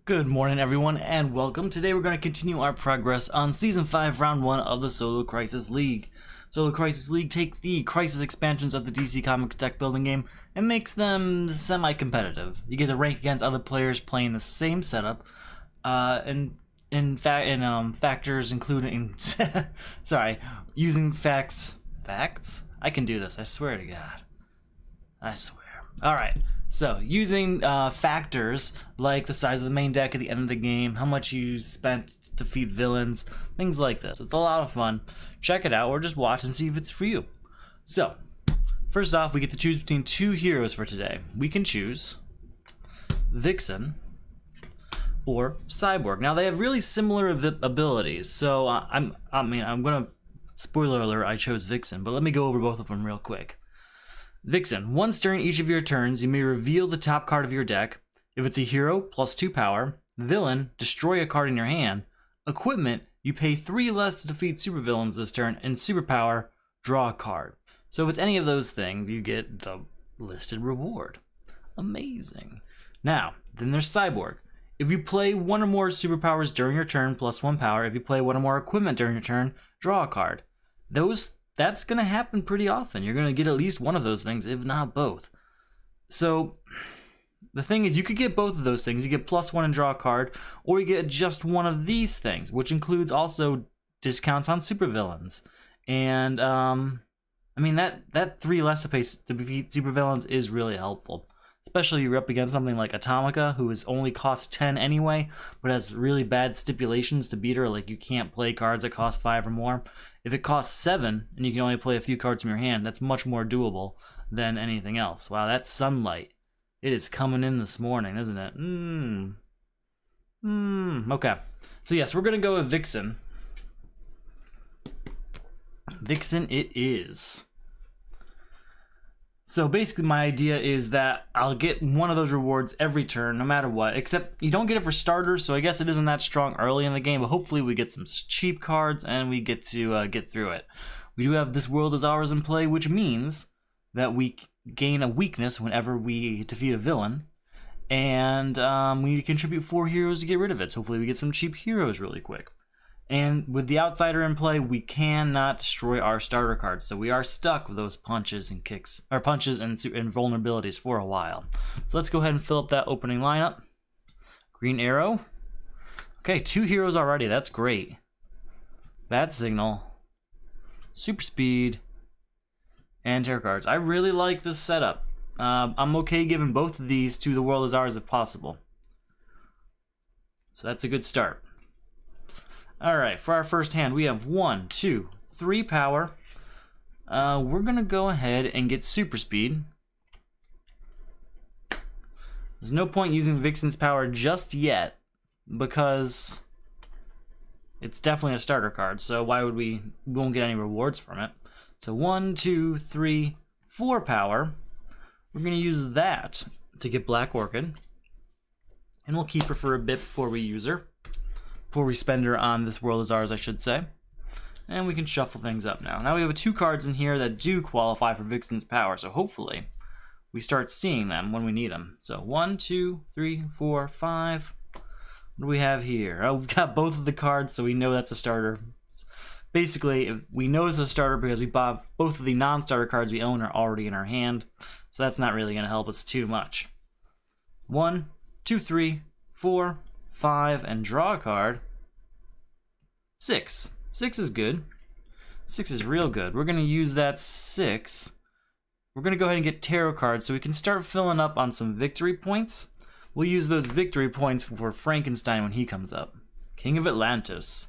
Good morning everyone and welcome. Today we're going to continue our progress on Season 5 Round 1 of the Solo Crisis League. Solo Crisis League takes the Crisis expansions of the DC Comics deck building game and makes them semi-competitive. You get to rank against other players playing the same setup, factors including... using facts... Facts? I can do this, I swear to God. I swear. Alright. So, using factors like the size of the main deck at the end of the game, how much you spent to defeat villains, things like this. It's a lot of fun. Check it out or just watch and see if it's for you. So, first off, we get to choose between two heroes for today. We can choose Vixen or Cyborg. Now, they have really similar abilities, so I'm gonna... Spoiler alert, I chose Vixen, but let me go over both of them real quick. Vixen, once during each of your turns, you may reveal the top card of your deck. If it's a hero, plus 2 power. Villain, destroy a card in your hand. Equipment, you pay 3 less to defeat supervillains this turn. And superpower, draw a card. So if it's any of those things, you get the listed reward. Amazing. Now, then there's Cyborg. If you play one or more superpowers during your turn, plus 1 power. If you play one or more equipment during your turn, draw a card. That's going to happen pretty often. You're going to get at least one of those things, if not both. So, the thing is, you could get both of those things. You get plus 1 and draw a card, or you get just one of these things, which includes also discounts on supervillains. And, that 3 less to pay to defeat supervillains is really helpful. Especially if you're up against something like Atomica, who is only cost 10 anyway, but has really bad stipulations to beat her, like you can't play cards that cost 5 or more. If it costs 7, and you can only play a few cards from your hand, that's much more doable than anything else. Wow, that's sunlight. It is coming in this morning, isn't it? Okay. So yes, we're going to go with Vixen. Vixen it is. So basically my idea is that I'll get one of those rewards every turn, no matter what, except you don't get it for starters, so I guess it isn't that strong early in the game, but hopefully we get some cheap cards and we get to get through it. We do have This World Is Ours in play, which means that we gain a weakness whenever we defeat a villain, and we need to contribute 4 heroes to get rid of it, so hopefully we get some cheap heroes really quick. And with the Outsider in play, we cannot destroy our starter cards, so we are stuck with those punches and kicks, or punches and vulnerabilities for a while. So let's go ahead and fill up that opening lineup. Green Arrow. Okay, 2 heroes already. That's great. Bad Signal, Super Speed, and Tarot cards. I really like this setup. I'm okay giving both of these to The World Is Ours if possible. So that's a good start. Alright, for our first hand, we have 1, 2, 3 power. We're going to go ahead and get Super Speed. There's no point using Vixen's power just yet, because it's definitely a starter card, so we won't get any rewards from it. So 1, 2, 3, 4 power. We're going to use that to get Black Orchid. And we'll keep her for a bit before we use her. Before we spend her on This World Is Ours, I should say. And we can shuffle things up now. Now we have 2 cards in here that do qualify for Vixen's power, so hopefully we start seeing them when we need them. So 1, 2, 3, 4, 5. What do we have here? Oh, we've got both of the cards, so we know that's a starter. Basically, we know it's a starter because we bought both of the non-starter cards we own are already in our hand, so that's not really going to help us too much. 1, 2, 3, 4, 5, and draw a card. 6. 6 is good. 6 is real good. We're going to use that 6. We're going to go ahead and get tarot cards so we can start filling up on some victory points. We'll use those victory points for Frankenstein when he comes up. King of Atlantis.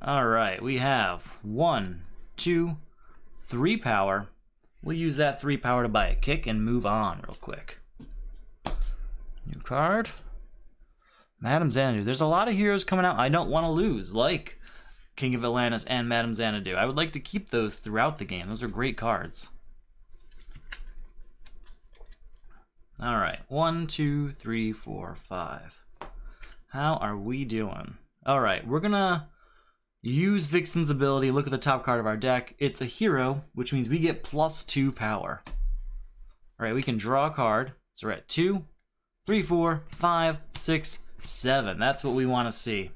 Alright, we have 1, 2, 3 power. We'll use that 3 power to buy a kick and move on real quick. New card. Madame Xanadu. There's a lot of heroes coming out I don't want to lose, like King of Atlantis and Madame Xanadu. I would like to keep those throughout the game. Those are great cards. Alright. 1, 2, 3, 4, 5. How are we doing? Alright, we're gonna use Vixen's ability. Look at the top card of our deck. It's a hero, which means we get +2 power. Alright, we can draw a card. So we're at 2, 3, 4, 5, 6, 7. That's what we want to see.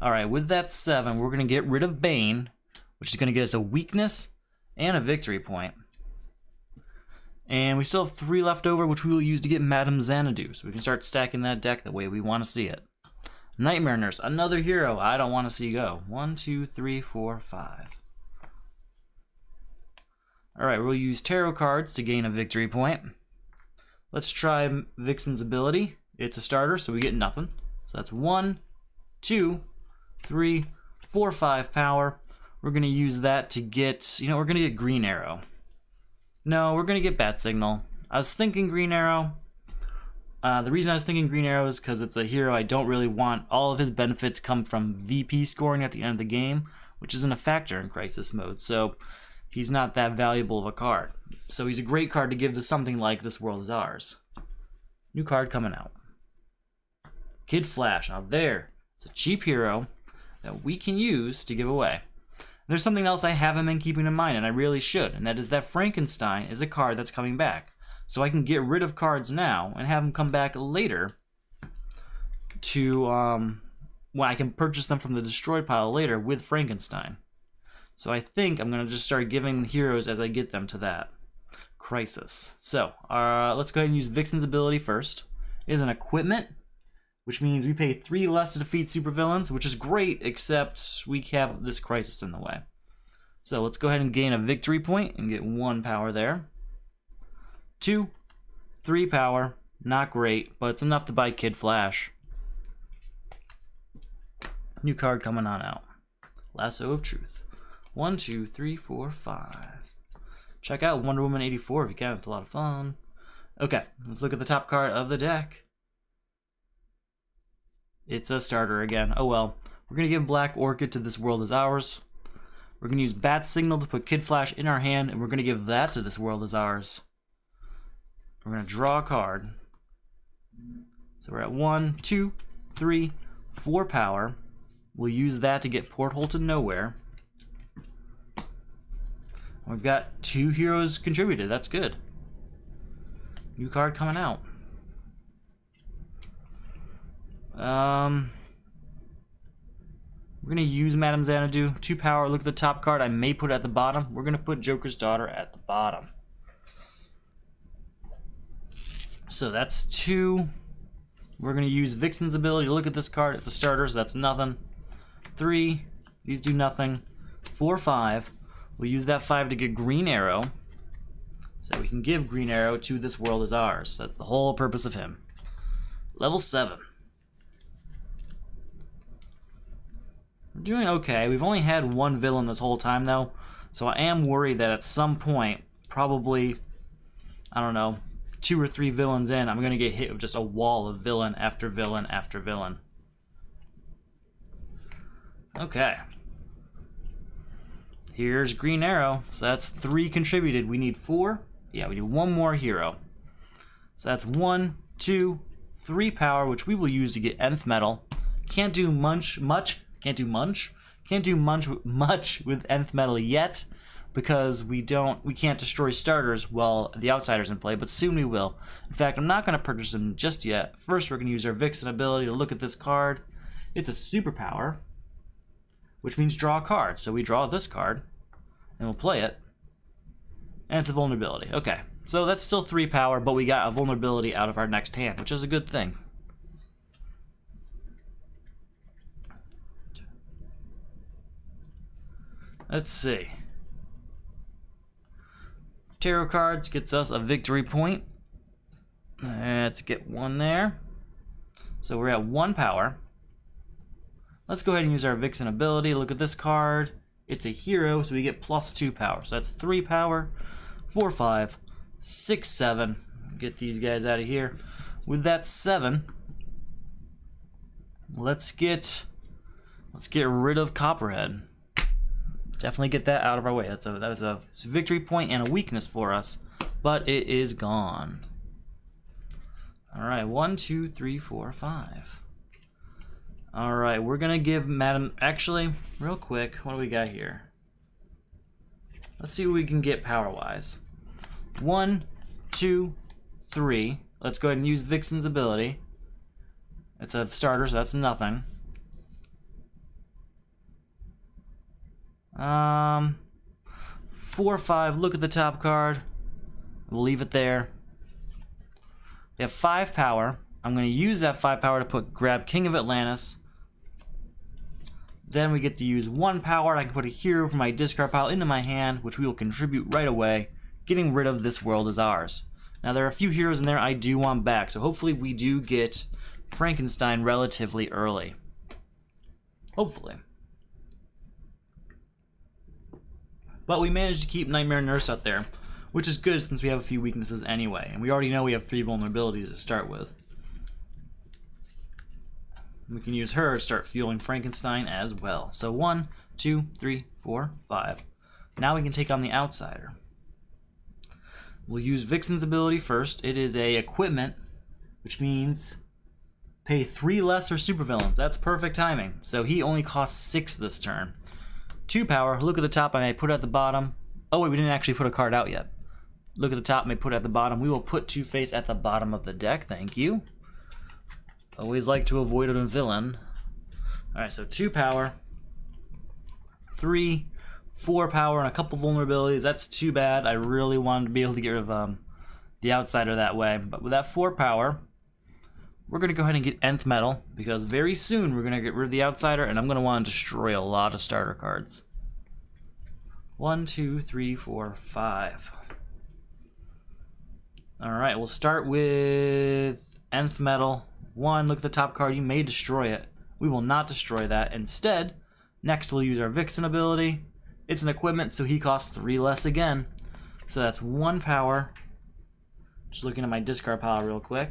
Alright, with that 7, we're going to get rid of Bane, which is going to get us a weakness and a victory point. And we still have 3 left over, which we will use to get Madame Xanadu. So we can start stacking that deck the way we want to see it. Nightmare Nurse, another hero I don't want to see go. 1, 2, 3, 4, 5. Alright, we'll use tarot cards to gain a victory point. Let's try Vixen's ability. It's a starter, so we get nothing. So that's 1, 2, 3, 4, 5 power. We're going to use that to get, we're going to get Green Arrow. No, we're going to get Bat Signal. I was thinking Green Arrow. The reason I was thinking Green Arrow is because it's a hero I don't really want. All of his benefits come from VP scoring at the end of the game, which isn't a factor in Crisis mode. So he's not that valuable of a card. So he's a great card to give to something like This World Is Ours. New card coming out. Kid Flash. Now there, it's a cheap hero that we can use to give away. There's something else I haven't been keeping in mind, and I really should, and that is that Frankenstein is a card that's coming back. So I can get rid of cards now and have them come back later to, when I can purchase them from the destroyed pile later with Frankenstein. So I think I'm going to just start giving heroes as I get them to that. Crisis. So, let's go ahead and use Vixen's ability first. It is an equipment, which means we pay 3 less to defeat supervillains, which is great, except we have this Crisis in the way. So let's go ahead and gain a victory point and get 1 power there. 2, 3 power, not great, but it's enough to buy Kid Flash. New card coming on out. Lasso of Truth. 1, 2, 3, 4, 5. Check out Wonder Woman 84 if you can, it's a lot of fun. Okay, let's look at the top card of the deck. It's a starter again. Oh well. We're going to give Black Orchid to This World Is Ours. We're going to use Bat Signal to put Kid Flash in our hand, and we're going to give that to This World Is Ours. We're going to draw a card. So we're at 1, 2, 3, 4 power. We'll use that to get Porthole to Nowhere. We've got 2 heroes contributed. That's good. New card coming out. We're going to use Madame Xanadu. 2 power. Look at the top card. I may put it at the bottom. We're going to put Joker's Daughter at the bottom. So that's 2. We're going to use Vixen's ability. Look at this card. It's a starter, so that's nothing. 3. These do nothing. 4, 5. We'll use that 5 to get Green Arrow. So we can give Green Arrow to This World Is Ours. That's the whole purpose of him. Level 7. We're doing okay. We've only had 1 villain this whole time, though. So I am worried that at some point, probably, I don't know, 2 or 3 villains in, I'm going to get hit with just a wall of villain after villain after villain. Okay. Here's Green Arrow. So that's 3 contributed. We need 4. Yeah, we need 1 more hero. So that's 1, 2, 3 power, which we will use to get Nth Metal. Can't do much with Nth Metal yet, because we can't destroy starters while the Outsider's in play, but soon we will. In fact, I'm not going to purchase them just yet. First, we're going to use our Vixen ability to look at this card. It's a superpower, which means draw a card. So we draw this card, and we'll play it, and it's a vulnerability. Okay, so that's still 3 power, but we got a vulnerability out of our next hand, which is a good thing. Let's see. Tarot cards gets us a victory point. Let's get 1 there. So we're at 1 power. Let's go ahead and use our Vixen ability. Look at this card. It's a hero, so we get +2 power. So that's 3 power, 4, 5, 6, 7. Get these guys out of here. With that 7, let's get rid of Copperhead. Definitely get that out of our way. That is a victory point and a weakness for us, but it is gone. All right, 1, 2, 3, 4, 5. All right, we're gonna give Madam. Actually, real quick, what do we got here? Let's see what we can get power-wise. 1, 2, 3. let's go ahead and use Vixen's ability. It's a starter, so that's nothing. 4/5, look at the top card. We'll leave it there. We have 5 power. I'm going to use that 5 power to grab King of Atlantis. Then we get to use 1 power, and I can put a hero from my discard pile into my hand, which we will contribute right away. Getting rid of This World Is Ours. Now there are a few heroes in there I do want back, so hopefully we do get Frankenstein relatively early. Hopefully. But we managed to keep Nightmare Nurse out there, which is good since we have a few weaknesses anyway, and we already know we have 3 vulnerabilities to start with. We can use her to start fueling Frankenstein as well. So 1, 2, 3, 4, 5. Now we can take on the Outsider. We'll use Vixen's ability first. It is a equipment, which means pay 3 lesser supervillains. That's perfect timing. So he only costs 6 this turn. 2 power. Look at the top. I may put at the bottom. Oh wait, we didn't actually put a card out yet. Look at the top. May put at the bottom. We will put Two-Face at the bottom of the deck. Thank you. Always like to avoid a villain. All right, so 2 power, 3, 4 power, and a couple vulnerabilities. That's too bad. I really wanted to be able to get rid of the Outsider that way. But with that 4 power, we're going to go ahead and get Nth Metal, because very soon we're going to get rid of the Outsider, and I'm going to want to destroy a lot of starter cards. 1, 2, 3, 4, 5. Alright, we'll start with Nth Metal. 1, look at the top card. You may destroy it. We will not destroy that. Instead, next we'll use our Vixen ability. It's an equipment, so he costs 3 less again. So that's 1 power. Just looking at my discard pile real quick.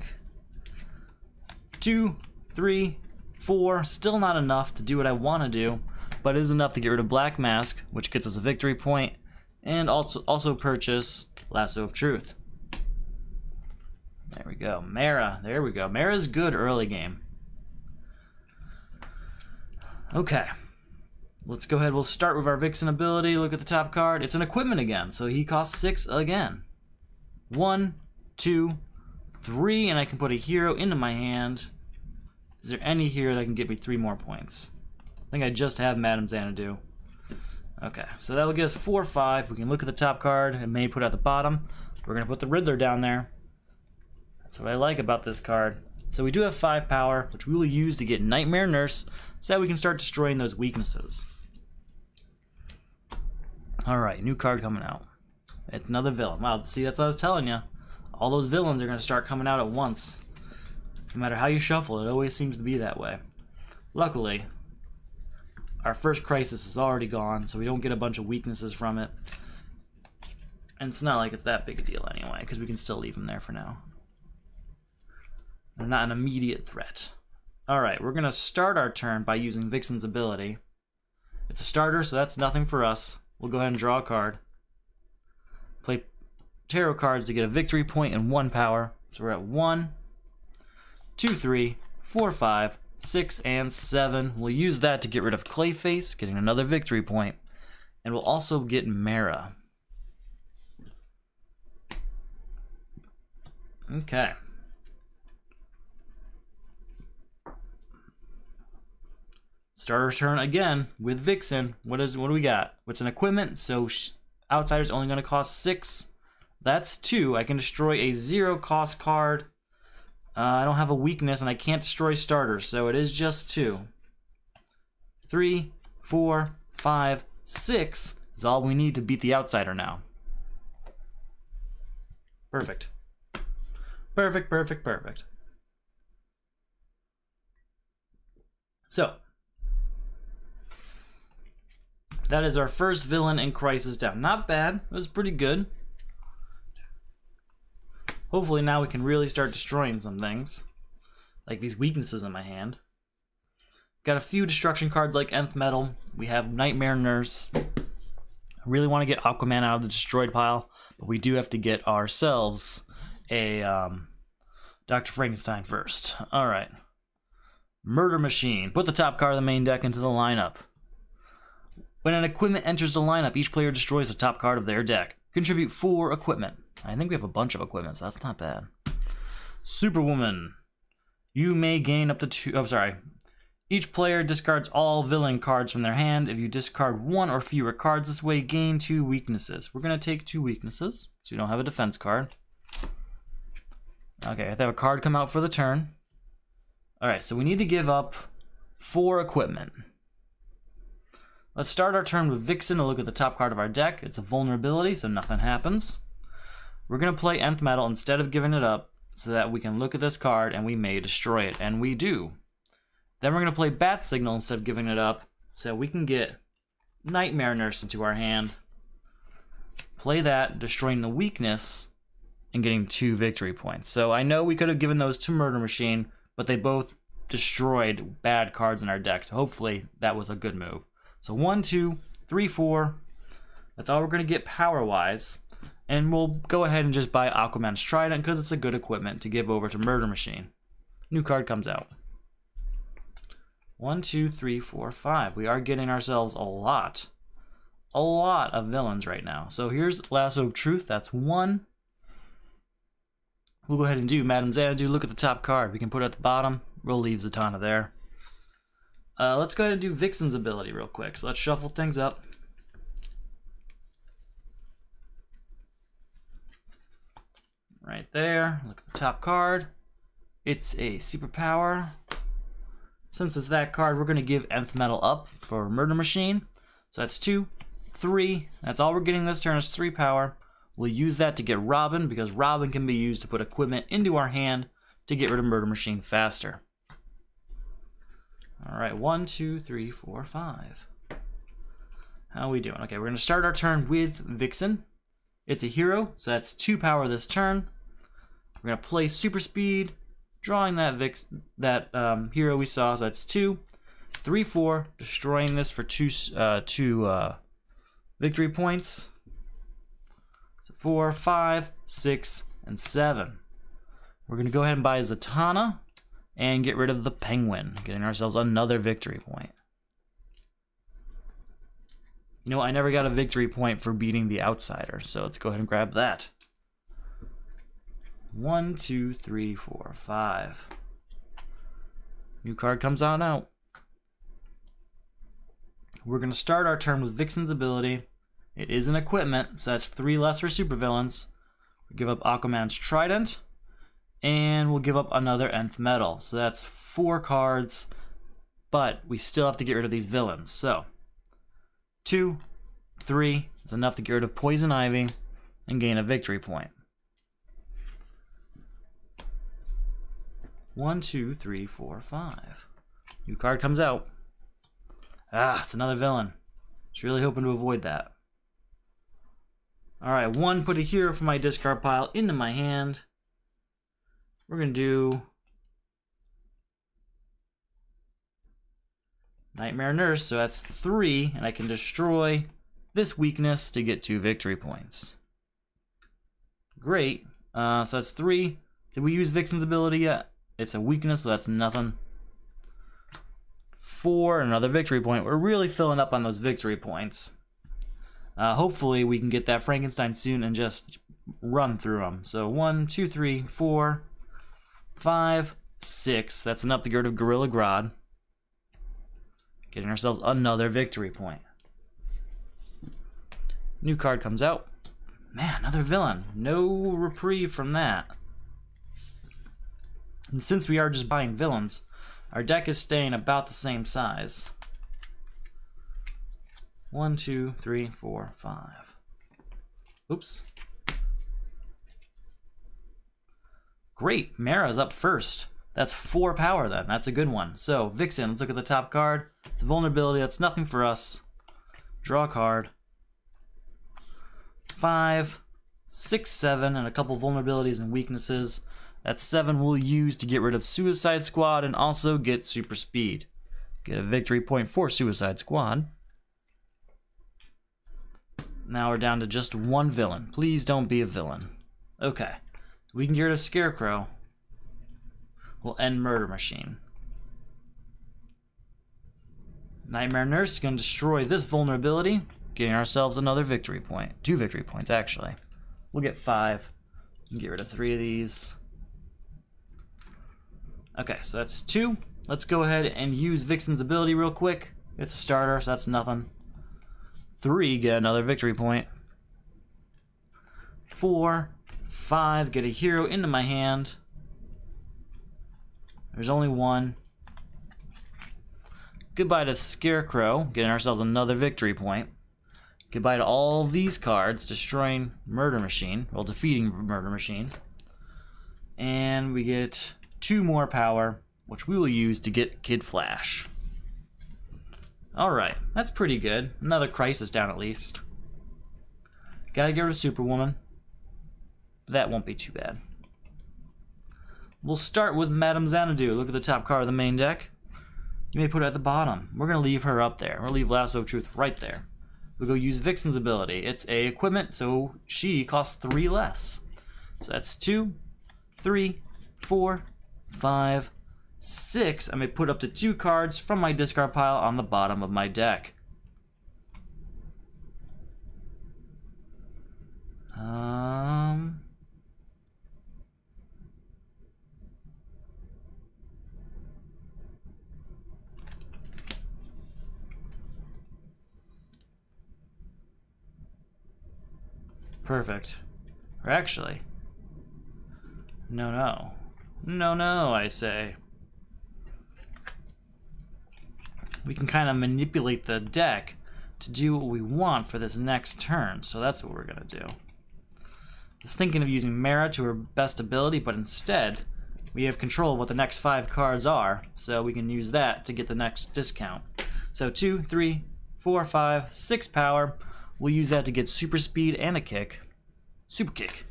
2, 3, 4. Still not enough to do what I want to do, but it is enough to get rid of Black Mask, which gets us a victory point, and also purchase Lasso of Truth. There we go. Mara. There we go. Mara's good early game. Okay. Let's go ahead. We'll start with our Vixen ability. Look at the top card. It's an equipment again, so he costs 6 again. 1, 2, 3, and I can put a hero into my hand. Is there any hero that can get me 3 more points? I think I just have Madame Xanadu. Okay, so that will get us 4, 5. We can look at the top card and may put at the bottom. We're going to put the Riddler down there. That's what I like about this card. So we do have 5 power, which we will use to get Nightmare Nurse, so that we can start destroying those weaknesses. Alright, new card coming out. It's another villain. Wow, see, that's what I was telling you. All those villains are going to start coming out at once. No matter how you shuffle, it always seems to be that way. Luckily, our first crisis is already gone, so we don't get a bunch of weaknesses from it. And it's not like it's that big a deal anyway, because we can still leave them there for now. They're not an immediate threat. Alright, we're going to start our turn by using Vixen's ability. It's a starter, so that's nothing for us. We'll go ahead and draw a card. Play tarot cards to get a victory point and 1 power. So we're at 1, 2, 3, 4, 5, 6, and 7. We'll use that to get rid of Clayface, getting another victory point. And we'll also get Mara. Okay. Starter's turn again with Vixen. What do we got? What's an equipment? So Outsider's only going to cost 6. That's 2. I can destroy a 0 cost card. I don't have a weakness and I can't destroy starters, so it is just 2. 3, 4, 5, 6 is all we need to beat the Outsider now. Perfect. Perfect, perfect, perfect. So, that is our first villain in Crisis down. Not bad. It was pretty good. Hopefully now we can really start destroying some things. Like these weaknesses in my hand. Got a few destruction cards like Nth Metal. We have Nightmare Nurse. I really want to get Aquaman out of the destroyed pile, but we do have to get ourselves a Dr. Frankenstein first. Alright. Murder Machine. Put the top card of the main deck into the lineup. When an equipment enters the lineup, each player destroys the top card of their deck. Contribute 4 equipment. I think we have a bunch of equipment, so that's not bad. Superwoman. You may gain up to 2... Oh, sorry. Each player discards all villain cards from their hand. If you discard 1 or fewer cards this way, gain 2 weaknesses. We're going to take 2 weaknesses, so we don't have a defense card. Okay, I have to have a card come out for the turn. Alright, so we need to give up 4 equipment. Let's start our turn with Vixen and look at the top card of our deck. It's a vulnerability, so nothing happens. We're going to play Nth Metal instead of giving it up, so that we can look at this card and we may destroy it, and we do. Then we're going to play Bat Signal instead of giving it up, so we can get Nightmare Nurse into our hand. Play that, destroying the weakness, and getting 2 victory points. So I know we could have given those to Murder Machine, but they both destroyed bad cards in our deck, so hopefully that was a good move. So 1, 2, 3, 4. That's all we're going to get power-wise. And we'll go ahead and just buy Aquaman's Trident because it's a good equipment to give over to Murder Machine. New card comes out. 1, 2, 3, 4, 5. We are getting ourselves a lot of villains right now. So here's Lasso of Truth. That's 1. We'll go ahead and do Madame Xanadu. Look at the top card. We can put it at the bottom. We'll leave Zatanna there. Let's go ahead and do Vixen's ability real quick. So let's shuffle things up. Right there. Look at the top card. It's a superpower. Since it's that card, we're going to give Nth Metal up for Murder Machine. So that's 2, 3. That's all we're getting this turn is 3 power. We'll use that to get Robin, because Robin can be used to put equipment into our hand to get rid of Murder Machine faster. Alright, 1, 2, 3, 4, 5. How are we doing? Okay, we're going to start our turn with Vixen. It's a hero, so that's 2 power this turn. We're going to play Super Speed, drawing that hero we saw, so that's 2, 3, 4, destroying this for 2 victory points. So 4, 5, 6, and 7. We're going to go ahead and buy Zatanna and get rid of the Penguin, getting ourselves another victory point. You know, I never got a victory point for beating the Outsider, so let's go ahead and grab that. 1, 2, 3, 4, 5. New card comes on out. We're going to start our turn with Vixen's ability. It is an equipment, so that's 3 lesser supervillains. We give up Aquaman's Trident, and we'll give up another Nth Metal. So that's 4 cards, but we still have to get rid of these villains. So 2, 3 is enough to get rid of Poison Ivy and gain a victory point. 1, 2, 3, 4, 5. New card comes out. Ah, it's another villain. Just really hoping to avoid that. Alright, 1, put a hero from my discard pile into my hand. We're going to do Nightmare Nurse, so that's 3, and I can destroy this weakness to get 2 victory points. Great. So that's 3. Did we use Vixen's ability yet? It's a weakness, so that's nothing. 4, another victory point. We're really filling up on those victory points. Hopefully we can get that Frankenstein soon and just run through them. So 1, 2, 3, 4, 5, 6. That's enough to get rid of Gorilla Grodd. Getting ourselves another victory point. New card comes out. Man, another villain. No reprieve from that. And since we are just buying villains, our deck is staying about the same size. 1, 2, 3, 4, 5. Oops. Great, Mara's up first. That's 4 power then. That's a good one. So, Vixen, let's look at the top card. It's a vulnerability. That's nothing for us. Draw a card. 5, 6, 7, and a couple vulnerabilities and weaknesses. That's 7 we'll use to get rid of Suicide Squad and also get Super Speed. Get a victory point for Suicide Squad. Now we're down to just 1 villain. Please don't be a villain. Okay. We can get rid of Scarecrow. We'll end Murder Machine. Nightmare Nurse is going to destroy this vulnerability, getting ourselves another victory point. 2 victory points, actually. We'll get 5. We can get rid of 3 of these. Okay, so that's 2. Let's go ahead and use Vixen's ability real quick. It's a starter, so that's nothing. 3, get another victory point. 4, 5, get a hero into my hand. There's only 1. Goodbye to Scarecrow, getting ourselves another victory point. Goodbye to all these cards, destroying Murder Machine, well, defeating Murder Machine. And we get 2 more power, which we will use to get Kid Flash. Alright, that's pretty good. Another crisis down at least. Gotta get rid of Superwoman. That won't be too bad. We'll start with Madame Xanadu. Look at the top card of the main deck. You may put it at the bottom. We're going to leave her up there. We'll leave Lasso of Truth right there. We'll go use Vixen's ability. It's a equipment, so she costs 3 less. So that's 2, 3, 4, 5, 6. I may put up to 2 cards from my discard pile on the bottom of my deck. Perfect. Or actually, no, I say. We can kind of manipulate the deck to do what we want for this next turn, so that's what we're gonna do. I was thinking of using Mara to her best ability, but instead, we have control of what the next 5 cards are, so we can use that to get the next discount. So 2, 3, 4, 5, 6 power. We'll use that to get super speed and a kick. Super kick.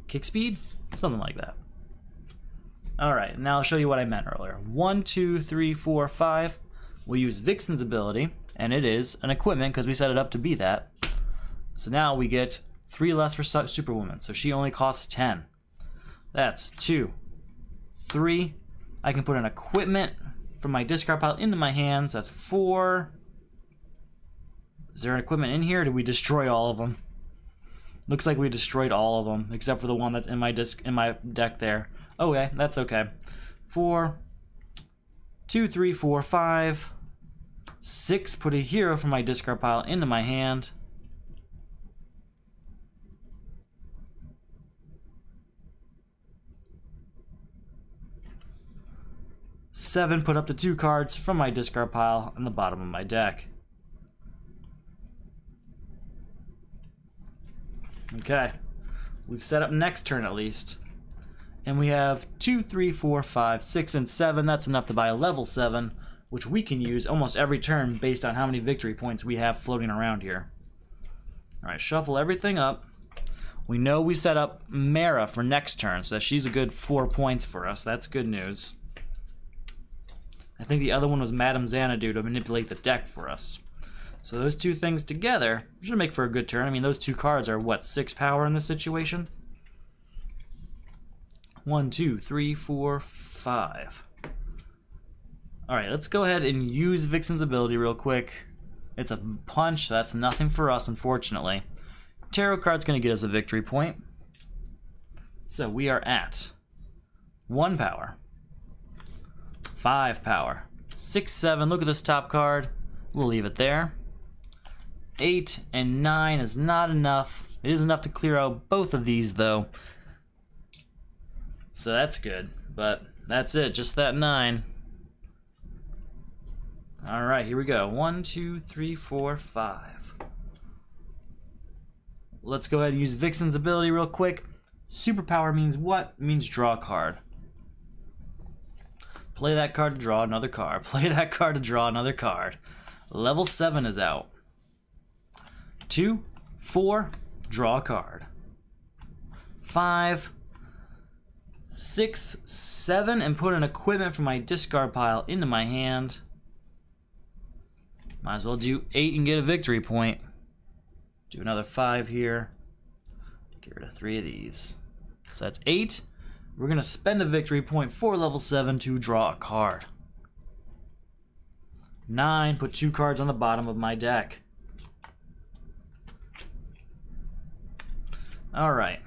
Kick speed? Something like that. Alright, now I'll show you what I meant earlier. 1, 2, 3, 4, 5. We'll use Vixen's ability, and it is an equipment because we set it up to be that. So now we get 3 less for Superwoman, so she only costs 10. That's 2, 3. I can put an equipment from my discard pile into my hands. That's 4. Is there an equipment in here? Did we destroy all of them? Looks like we destroyed all of them, except for the one that's in my deck there. Okay, that's okay. 4, 2, 3, 4, 5, 6. Put a hero from my discard pile into my hand. Seven, put up to 2 cards from my discard pile on the bottom of my deck. Okay, we've set up next turn at least. And we have 2, 3, 4, 5, 6, and 7. That's enough to buy a level 7, which we can use almost every turn based on how many victory points we have floating around here. Alright, shuffle everything up. We know we set up Mara for next turn, so she's a good 4 points for us. That's good news. I think the other one was Madame Xanadu to manipulate the deck for us. So those 2 things together should make for a good turn. I mean, those 2 cards are, what, 6 power in this situation? 1, 2, 3, 4, 5. Alright, let's go ahead and use Vixen's ability real quick. It's a punch, so that's nothing for us, unfortunately. Tarot card's going to get us a victory point. So we are at 1 power, 5 power, 6, 7. Look at this top card. We'll leave it there. 8 and 9 is not enough. It is enough to clear out both of these, though. So that's good. But that's it. Just that 9. Alright, here we go. 1, 2, 3, 4, 5. Let's go ahead and use Vixen's ability real quick. Superpower means what? It means draw a card. Play that card to draw another card. Play that card to draw another card. Level 7 is out. 2, 4, draw a card. 5, 6, 7, and put an equipment from my discard pile into my hand. Might as well do 8 and get a victory point. Do another 5 here. Get rid of 3 of these. So that's 8. We're going to spend a victory point for level 7 to draw a card. 9, put 2 cards on the bottom of my deck. Alright.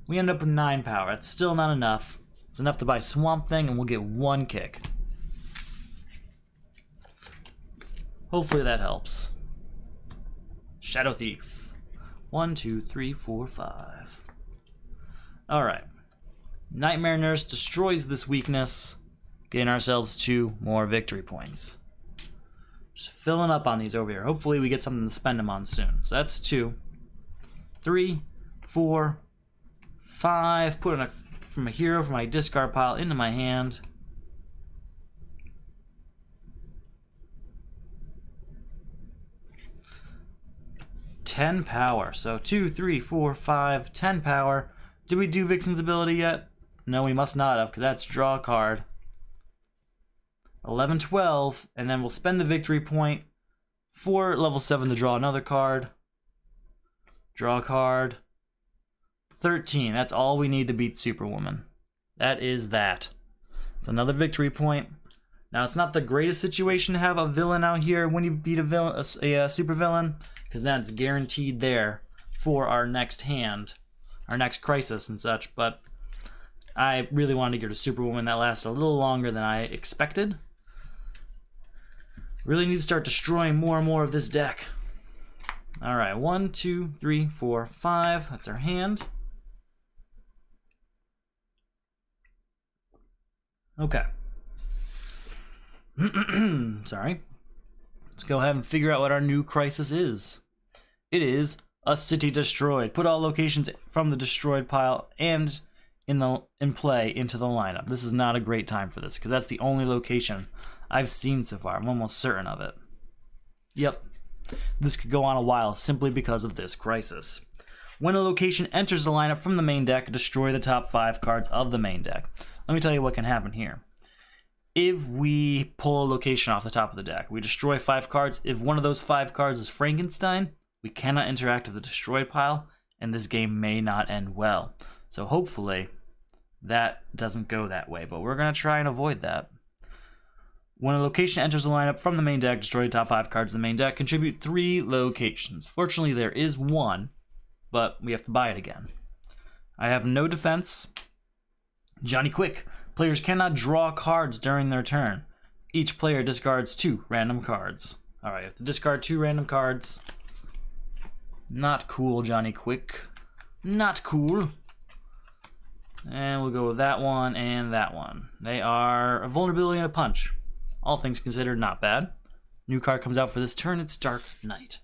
We end up with 9 power. It's still not enough. It's enough to buy Swamp Thing, and we'll get 1 kick. Hopefully that helps. Shadow Thief. 1, 2, 3, 4, 5. Alright. Nightmare Nurse destroys this weakness, getting ourselves 2 more victory points. Just filling up on these over here. Hopefully we get something to spend them on soon. So that's 2, 3, 4, 5. Putting from a hero from my discard pile into my hand. $10 power. So 2, 3, 4, 5, 10 power. Did we do Vixen's ability yet? No, we must not have, because that's draw a card. 11, 12, and then we'll spend the victory point for level 7 to draw another card. Draw a card. 13, that's all we need to beat Superwoman. That is that. It's another victory point. Now, it's not the greatest situation to have a villain out here when you beat a supervillain, because that's guaranteed there for our next hand, our next crisis and such, but I really wanted to get a Superwoman that lasted a little longer than I expected. Really need to start destroying more and more of this deck. Alright, 1, 2, 3, 4, 5. That's our hand. Okay. Sorry. Let's go ahead and figure out what our new crisis is. It is a city destroyed. Put all locations from the destroyed pile and in play into the lineup. This is not a great time for this because that's the only location I've seen so far. I'm almost certain of it. Yep. This could go on a while simply because of this crisis. When a location enters the lineup from the main deck, destroy the top 5 cards of the main deck. Let me tell you what can happen here. If we pull a location off the top of the deck, we destroy 5 cards. If one of those 5 cards is Frankenstein, we cannot interact with the destroyed pile, and this game may not end well. So hopefully that doesn't go that way, but we're going to try and avoid that. When a location enters the lineup from the main deck, destroy the top 5 cards of the main deck, contribute 3 locations. Fortunately, there is 1, but we have to buy it again. I have no defense. Johnny Quick. Players cannot draw cards during their turn. Each player discards 2 random cards. Alright, you have to discard 2 random cards. Not cool, Johnny Quick. Not cool. And we'll go with that one and that one. They are a vulnerability and a punch. All things considered, not bad. New card comes out for this turn. It's Dark Knight.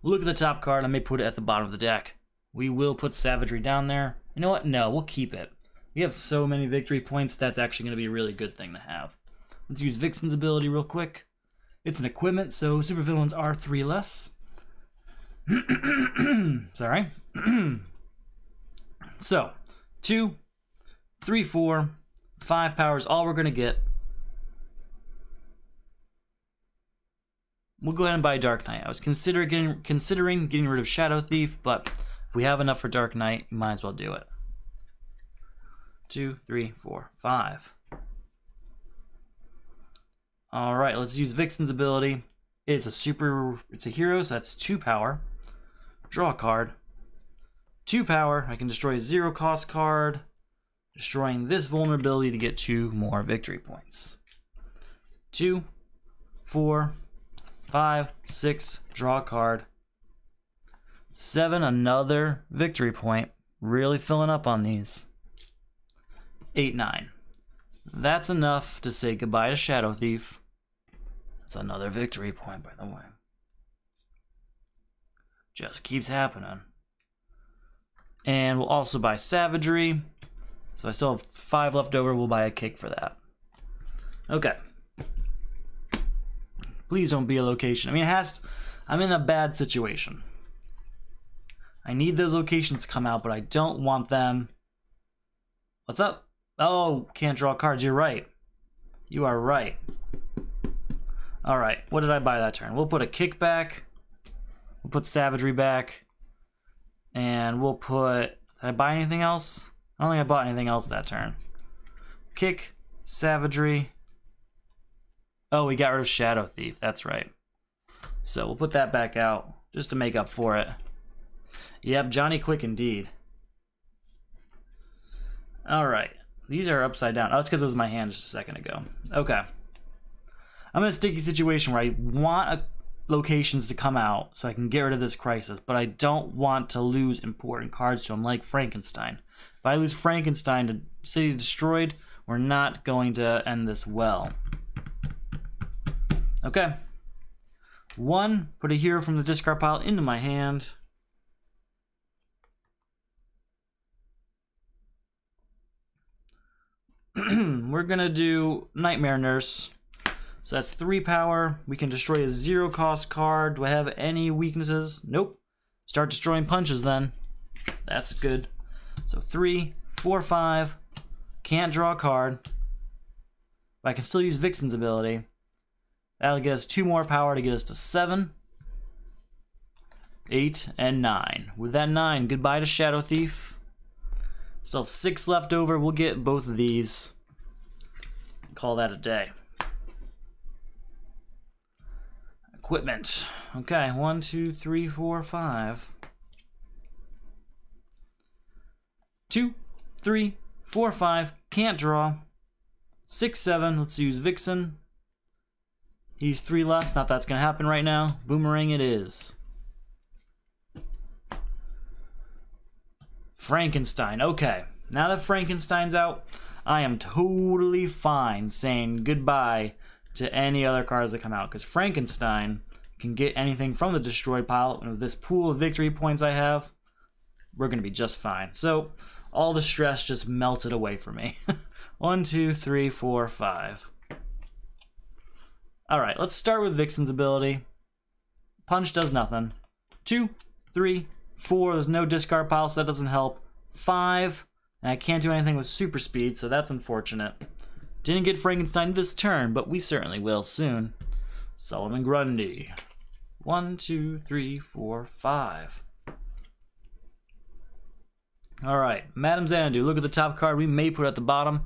Look at the top card. I may put it at the bottom of the deck. We will put Savagery down there. You know what? No, we'll keep it. We have so many victory points, that's actually going to be a really good thing to have. Let's use Vixen's ability real quick. It's an equipment, so supervillains are 3 less. Sorry. So, 2, 3, 4, 5 powers, all we're going to get. We'll go ahead and buy Dark Knight. I was considering getting rid of Shadow Thief, but if we have enough for Dark Knight, we might as well do it. 2, 3, 4, 5. Alright, let's use Vixen's ability. It's a hero, so that's 2 power. Draw a card. 2 power. I can destroy a 0 cost card, destroying this vulnerability to get 2 more victory points. 2, 4, 5, 6, draw a card. 7, another victory point. Really filling up on these. 8, 9. That's enough to say goodbye to Shadow Thief. That's another victory point, by the way. Just keeps happening. And we'll also buy Savagery. So I still have 5 left over. We'll buy a kick for that. Okay. Please don't be a location. I mean, it has to, I'm in a bad situation. I need those locations to come out, but I don't want them. What's up? Oh, can't draw cards. You're right. You are right. Alright, what did I buy that turn? We'll put a kick back. We'll put Savagery back. And we'll put... Did I buy anything else? I don't think I bought anything else that turn. Kick, Savagery. Oh, we got rid of Shadow Thief. That's right. So we'll put that back out just to make up for it. Yep, Johnny Quick indeed. Alright. These are upside down. Oh, it's because it was my hand just a second ago. Okay. I'm in a sticky situation where I want locations to come out so I can get rid of this crisis, but I don't want to lose important cards to him like Frankenstein. If I lose Frankenstein to City Destroyed, we're not going to end this well. Okay. 1, put a hero from the discard pile into my hand. We're gonna do Nightmare Nurse. So that's 3 power. We can destroy a 0 cost card. Do I have any weaknesses? Nope. Start destroying punches then. That's good. So 3, 4, 5. Can't draw a card. But I can still use Vixen's ability. That'll get us 2 more power to get us to 7, 8, and 9. With that 9, goodbye to Shadow Thief. Still have 6 left over. We'll get both of these. Call that a day. Equipment. Okay, 1, 2, 3, 4, 5. 2, 3, 4, 5. Can't draw. 6, 7. Let's use Vixen. He's 3 less. Not that's gonna happen right now. Boomerang it is. Frankenstein. Okay. Now that Frankenstein's out, I am totally fine saying goodbye to any other cards that come out, because Frankenstein can get anything from the destroyed pile, and with this pool of victory points I have, we're gonna be just fine. So all the stress just melted away from me. 1, 2, 3, 4, 5. Alright, let's start with Vixen's ability. Punch does nothing. 2, 3, 4, there's no discard pile, so that doesn't help. 5, and I can't do anything with super speed, so that's unfortunate. Didn't get Frankenstein this turn, but we certainly will soon. Solomon Grundy. 1, 2, 3, 4, 5. Alright, Madame Xanadu, look at the top card we may put at the bottom.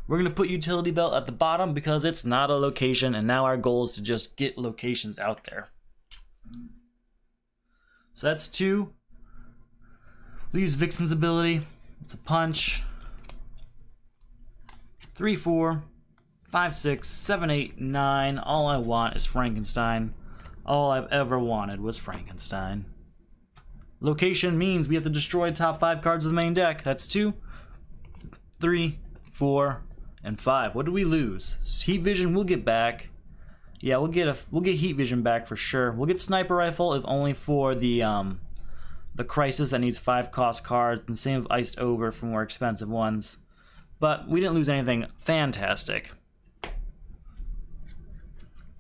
We're going to put Utility Belt at the bottom because it's not a location, and now our goal is to just get locations out there. So that's 2. We'll use Vixen's ability. It's a punch. 3, 4, 5, 6, 7, 8, 9. All I want is Frankenstein. All I've ever wanted was Frankenstein. Location means we have to destroy top 5 cards of the main deck. That's 2, 3, 4, and 5. What did we lose? Heat Vision we'll get back. Yeah, we'll get Heat Vision back for sure. We'll get Sniper Rifle, if only for the Crisis that needs 5 cost cards, and same with Iced Over for more expensive ones. But we didn't lose anything fantastic.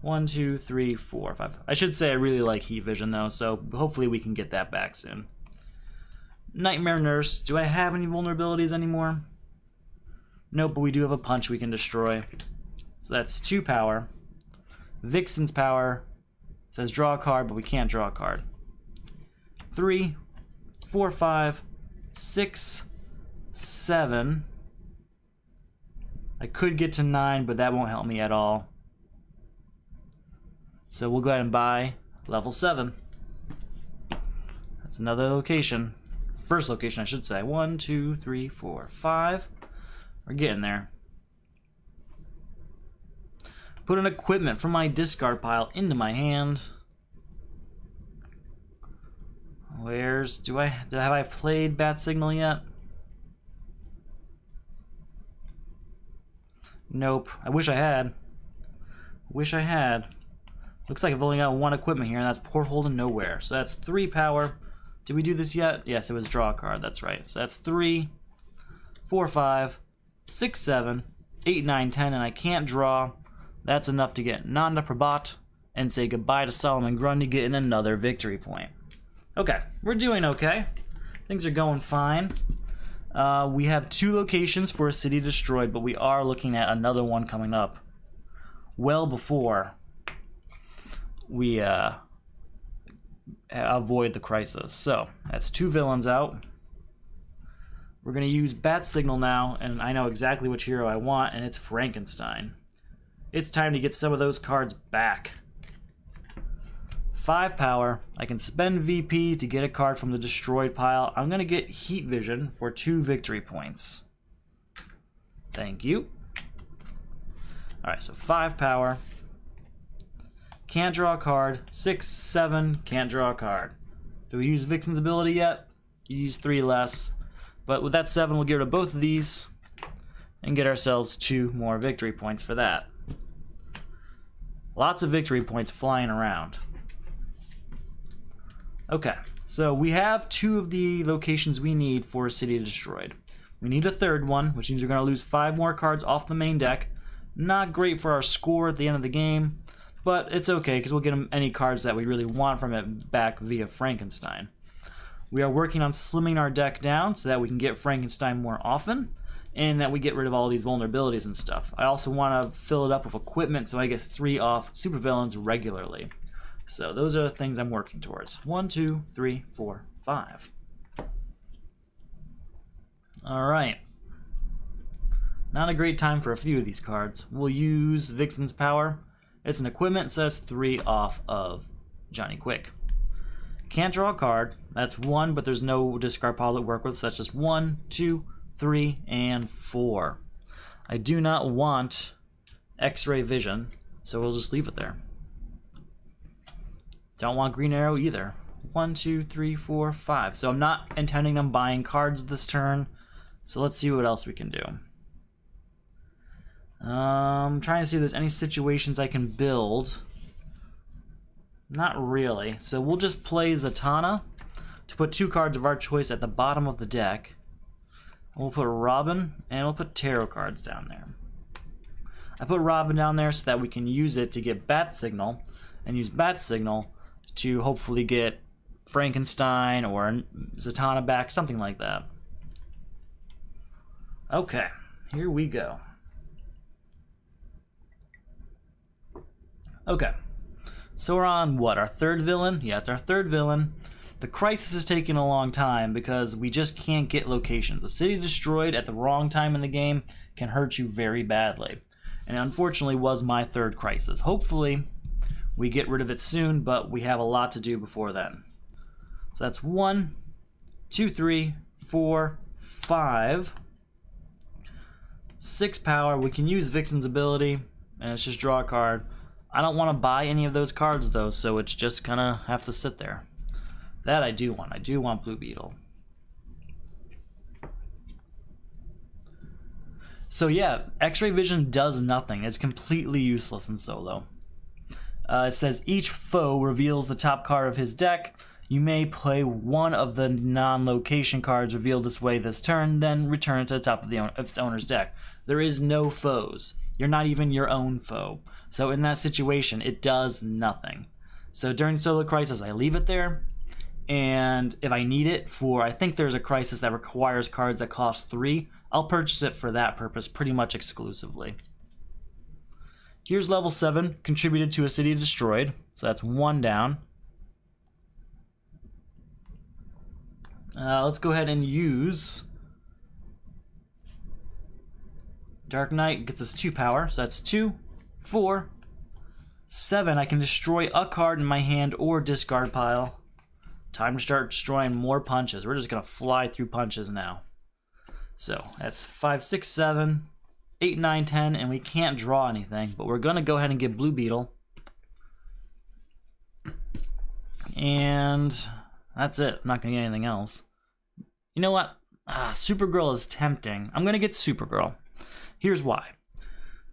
1, 2, 3, 4, 5. I should say I really like Heat Vision though, so hopefully we can get that back soon. Nightmare Nurse. Do I have any vulnerabilities anymore? Nope, but we do have a punch we can destroy. So that's 2 power. Vixen's power says draw a card, but we can't draw a card. 3, 4, 5, 6, 7. I could get to 9, but that won't help me at all. So we'll go ahead and buy level 7. That's another location. First location, I should say. 1, 2, 3, 4, 5. We're getting there. Put an equipment from my discard pile into my hand. Have I played Bat Signal yet? Nope. I wish I had. Wish I had. Looks like I've only got 1 equipment here, and that's Porthole to Nowhere. So that's 3 power. Did we do this yet? Yes, it was draw a card. That's right. So that's 3, 4, 5, 6, 7, 8, 9, 10, and I can't draw. That's enough to get Nanda Prabhat and say goodbye to Solomon Grundy, getting another victory point. Okay, we're doing okay. Things are going fine. We have 2 locations for a City Destroyed, but we are looking at another one coming up well before we avoid the crisis. So that's 2 villains out. We're going to use Bat Signal now, and I know exactly which hero I want, and it's Frankenstein. It's time to get some of those cards back. 5 power. I can spend VP to get a card from the destroyed pile. I'm going to get Heat Vision for 2 victory points. Thank you. Alright, so 5 power. Can't draw a card. 6, 7, can't draw a card. Do we use Vixen's ability yet? Use 3 less. But with that 7, we'll get rid of both of these and get ourselves 2 more victory points for that. Lots of victory points flying around. Okay, so we have 2 of the locations we need for a city destroyed. We need a 3rd one, which means we're going to lose 5 more cards off the main deck. Not great for our score at the end of the game, but it's okay because we'll get any cards that we really want from it back via Frankenstein. We are working on slimming our deck down so that we can get Frankenstein more often, and that we get rid of all these vulnerabilities and stuff. I also want to fill it up with equipment so I get 3 off supervillains regularly. So those are the things I'm working towards. 1, 2, 3, 4, 5. Alright. Not a great time for a few of these cards. We'll use Vixen's power. It's an equipment, so that's 3 off of Johnny Quick. Can't draw a card. That's 1, but there's no discard pile to work with, so that's just 1, 2, 3, and 4. I do not want X-ray vision, so we'll just leave it there. Don't want green arrow either. 1, 2, 3, 4, 5. So I'm not intending on buying cards this turn, so let's see what else we can do. I'm trying to see if there's any situations I can build. Not really. So we'll just play Zatanna to put 2 cards of our choice at the bottom of the deck. We'll put Robin, and we'll put tarot cards down there. I put Robin down there so that we can use it to get Bat Signal, and use Bat Signal to hopefully get Frankenstein or Zatanna back, something like that. Okay, here we go. Okay, so we're on what, our 3rd villain? Yeah, it's our 3rd villain. The crisis is taking a long time because we just can't get locations. The city destroyed at the wrong time in the game can hurt you very badly. And it unfortunately was my 3rd crisis. Hopefully we get rid of it soon, but we have a lot to do before then. So that's 1, 2, 3, 4, 5. 6 power. We can use Vixen's ability, and it's just draw a card. I don't want to buy any of those cards though, so it's just gonna have to sit there. That I do want. I do want Blue Beetle. So yeah, X-ray vision does nothing. It's completely useless in solo. It says each foe reveals the top card of his deck. You may play one of the non-location cards revealed this way this turn, then return it to the top of its owner's deck. There is no foes. You're not even your own foe. So in that situation, it does nothing. So during solo crisis, I leave it there. And if I need it for, I think there's a crisis that requires cards that cost 3, I'll purchase it for that purpose pretty much exclusively. Here's level 7, contributed to a city destroyed. So that's 1 down. Let's go ahead and use Dark Knight. Gets us 2 power, so that's 2, 4, 7. I can destroy a card in my hand or discard pile. Time to start destroying more punches. We're just gonna fly through punches now. So that's 5, 6, 7, 8, 9, 10, and we can't draw anything, but we're gonna go ahead and get Blue Beetle. And that's it. I'm not gonna get anything else. You know what? Supergirl is tempting. I'm gonna get Supergirl. Here's why.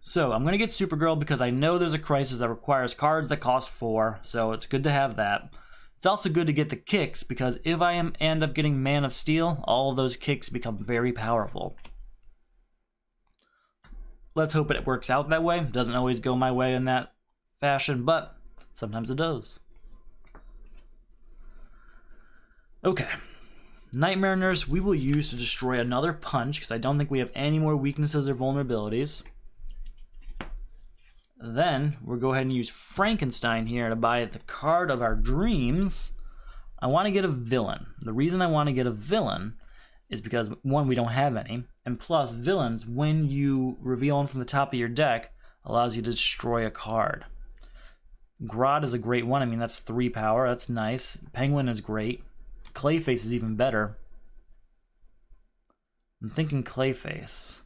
So I'm gonna get Supergirl because I know there's a crisis that requires cards that cost 4, so it's good to have that. It's also good to get the kicks because if I end up getting Man of Steel, all of those kicks become very powerful. Let's hope it works out that way. It doesn't always go my way in that fashion, but sometimes it does. Okay. Nightmare Nurse we will use to destroy another punch because I don't think we have any more weaknesses or vulnerabilities. Then we'll go ahead and use Frankenstein here to buy the card of our dreams. I want to get a villain. The reason I want to get a villain is because, 1, we don't have any, and plus villains, when you reveal them from the top of your deck, allows you to destroy a card. Grodd is a great one. I mean, that's 3 power. That's nice. Penguin is great. Clayface is even better. I'm thinking Clayface.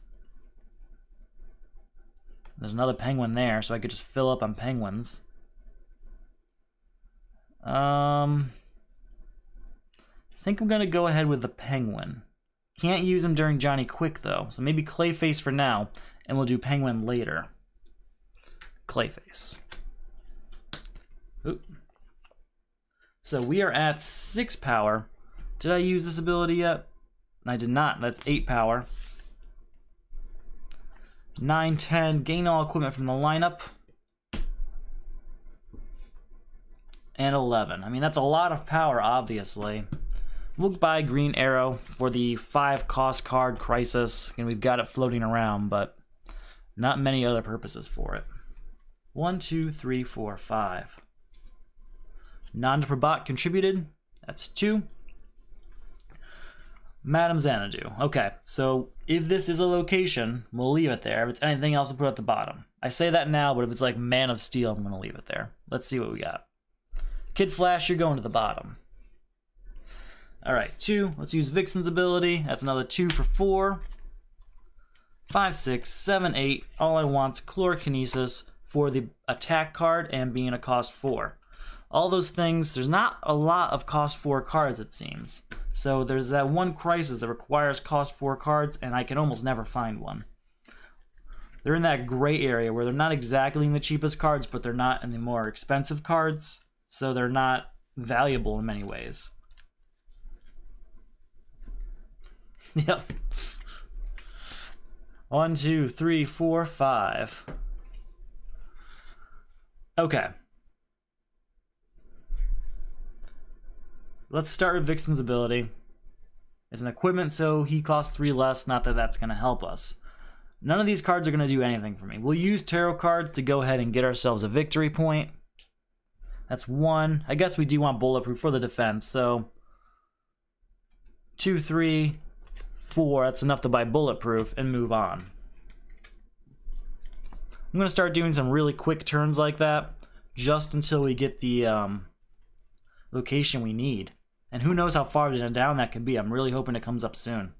There's another penguin there, so I could just fill up on penguins. I think I'm gonna go ahead with the penguin. Can't use him during Johnny Quick though, so maybe Clayface for now, and we'll do penguin later. Clayface. Oop. So we are at 6 power. Did I use this ability yet? I did not. That's 8 power. 9, 10. Gain all equipment from the lineup. And 11. I mean, that's a lot of power, obviously. We'll buy Green Arrow for the 5 cost card Crisis. And we've got it floating around, but not many other purposes for it. 1, 2, 3, 4, 5. Non-Probot contributed. That's 2. Madame Xanadu. Okay, so if this is a location, we'll leave it there. If it's anything else, we'll put it at the bottom. I say that now, but if it's like Man of Steel, I'm going to leave it there. Let's see what we got. Kid Flash, you're going to the bottom. Alright, 2. Let's use Vixen's ability. That's another 2 for 4. 5, 6, 7, 8. All I want's Chlorokinesis for the attack card and being a cost 4. All those things, there's not a lot of cost 4 cards, it seems. So there's that one Crisis that requires cost 4 cards, and I can almost never find one. They're in that gray area where they're not exactly in the cheapest cards, but they're not in the more expensive cards, so they're not valuable in many ways. Yep. 1, 2, 3, 4, 5. Okay. Let's start with Vixen's ability. It's an equipment, so he costs 3 less, not that that's going to help us. None of these cards are going to do anything for me. We'll use tarot cards to go ahead and get ourselves a victory point. That's 1. I guess we do want bulletproof for the defense, so 2, 3, 4. That's enough to buy bulletproof and move on. I'm going to start doing some really quick turns like that, just until we get the location we need. And who knows how far down that could be. I'm really hoping it comes up soon.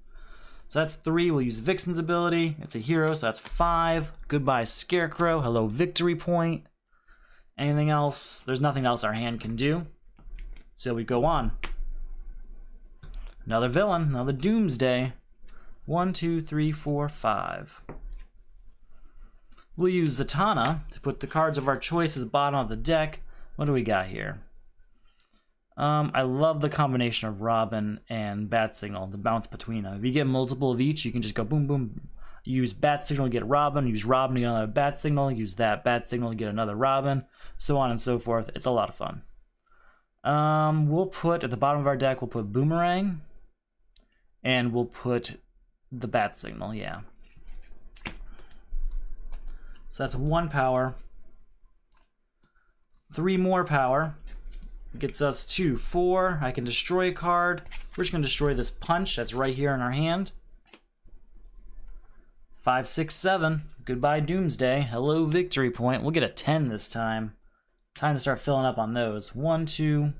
So that's 3. We'll use Vixen's ability. It's a hero, so that's 5. Goodbye, Scarecrow. Hello, victory point. Anything else? There's nothing else our hand can do. So we go on. Another villain, another Doomsday. 1, 2, 3, 4, 5. We'll use Zatanna to put the cards of our choice at the bottom of the deck. What do we got here? I love the combination of Robin and Bat Signal, the bounce between them. If you get multiple of each, you can just go boom, boom. Use Bat Signal to get Robin, use Robin to get another Bat Signal, use that Bat Signal to get another Robin, so on and so forth. It's a lot of fun. We'll put, at the bottom of our deck, we'll put Boomerang, and we'll put the Bat Signal, yeah. So that's 1 power. 3 more power. Gets us to 4. I can destroy a card. We're just going to destroy this punch that's right here in our hand. 5, 6, 7. Goodbye, Doomsday. Hello, victory point. We'll get a 10 this time. Time to start filling up on those. 1, 2,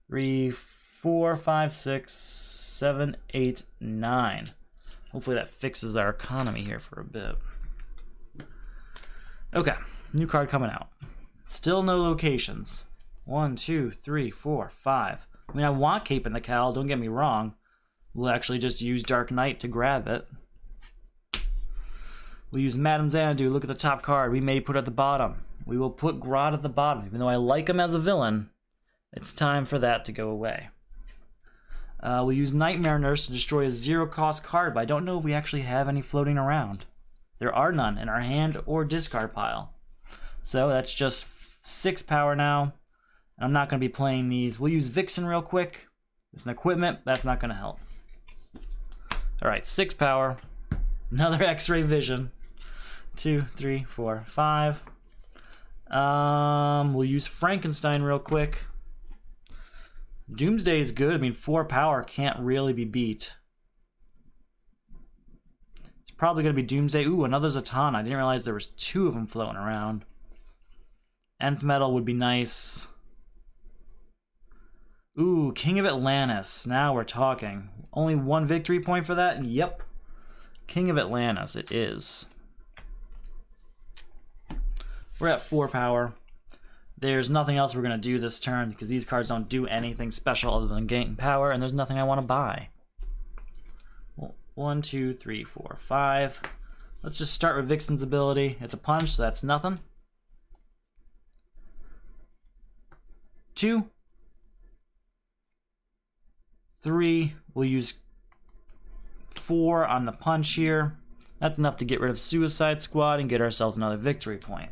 3, 4, 5, 6, 7, 8, 9. Hopefully that fixes our economy here for a bit. Okay, new card coming out. Still no locations. 1, 2, 3, 4, 5. I mean, I want Cape in the Cowl, don't get me wrong. We'll actually just use Dark Knight to grab it. We'll use Madame Xanadu. Look at the top card. We may put at the bottom. We will put Grodd at the bottom. Even though I like him as a villain, it's time for that to go away. We'll use Nightmare Nurse to destroy a 0-cost card, but I don't know if we actually have any floating around. There are none in our hand or discard pile. So that's just 6 power now. And I'm not going to be playing these. We'll use Vixen real quick. It's an equipment. That's not going to help. Alright, 6 power. Another X-ray vision. 2, 3, 4, 5. We'll use Frankenstein real quick. Doomsday is good. I mean, 4 power can't really be beat. It's probably going to be Doomsday. Ooh, another Zatanna. I didn't realize there was 2 of them floating around. Nth Metal would be nice. Ooh, King of Atlantis. Now we're talking. Only 1 victory point for that? Yep. King of Atlantis, it is. We're at 4 power. There's nothing else we're going to do this turn because these cards don't do anything special other than gain power, and there's nothing I want to buy. Well, 1, 2, 3, 4, 5. Let's just start with Vixen's ability. It's a punch, so that's nothing. 2, 3. We'll use 4 on the punch here. That's enough to get rid of Suicide Squad and get ourselves another victory point.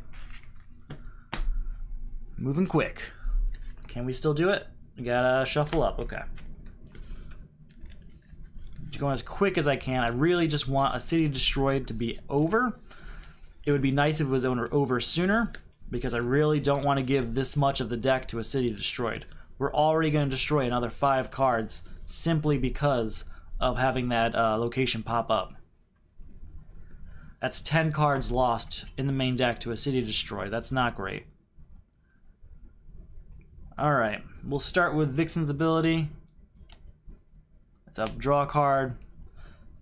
Moving quick. Can we still do it? We gotta shuffle up. Okay. Going as quick as I can. I really just want a city destroyed to be over. It would be nice if it was over sooner, because I really don't want to give this much of the deck to a city destroyed. We're already going to destroy another 5 cards simply because of having that location pop up. That's 10 cards lost in the main deck to a city destroyed. That's not great. Alright, we'll start with Vixen's ability. It's a draw card.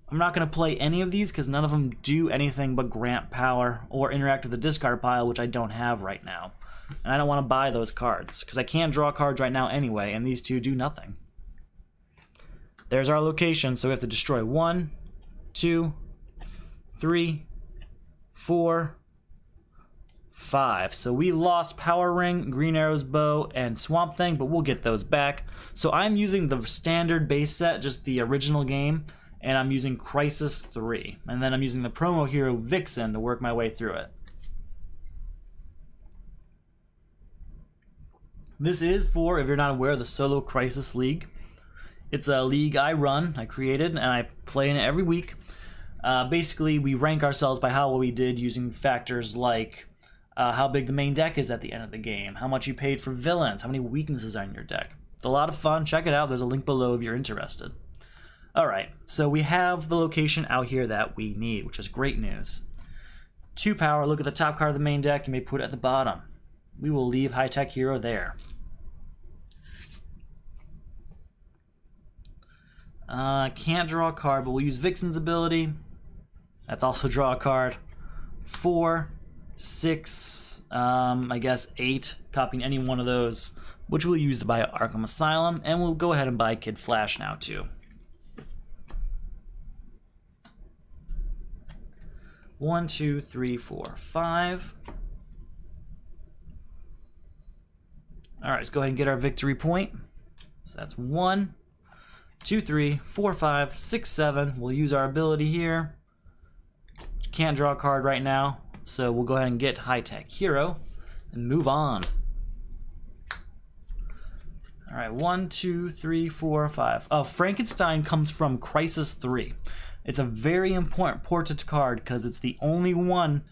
I'm not going to play any of these because none of them do anything but grant power or interact with the discard pile, which I don't have right now. And I don't want to buy those cards because I can't draw cards right now anyway, and these two do nothing. There's our location, so we have to destroy 1, 2, 3, 4, 5. So we lost Power Ring, Green Arrow's Bow, and Swamp Thing, but we'll get those back. So I'm using the standard base set, just the original game, and I'm using Crisis 3. And then I'm using the promo hero Vixen to work my way through it. This is for, if you're not aware, the Solo Crisis League. It's a league I run, I created, and I play in it every week. Basically, we rank ourselves by how well we did using factors like how big the main deck is at the end of the game, how much you paid for villains, how many weaknesses are in your deck. It's a lot of fun. Check it out. There's a link below if you're interested. Alright, so we have the location out here that we need, which is great news. 2 power, look at the top card of the main deck, you may put it at the bottom. We will leave High Tech Hero there. Can't draw a card, but we'll use Vixen's ability. That's also draw a card. 4, 6, I guess 8, copying any one of those, which we'll use to buy Arkham Asylum, and we'll go ahead and buy Kid Flash now too. 1, 2, 3, 4, 5. All right, let's go ahead and get our victory point. So that's 1, 2, 3, 4, 5, 6, 7. We'll use our ability here. Can't draw a card right now, so we'll go ahead and get High Tech Hero and move on. All right, 1, 2, 3, 4, 5. Oh, Frankenstein comes from Crisis 3. It's a very important card because it's the only one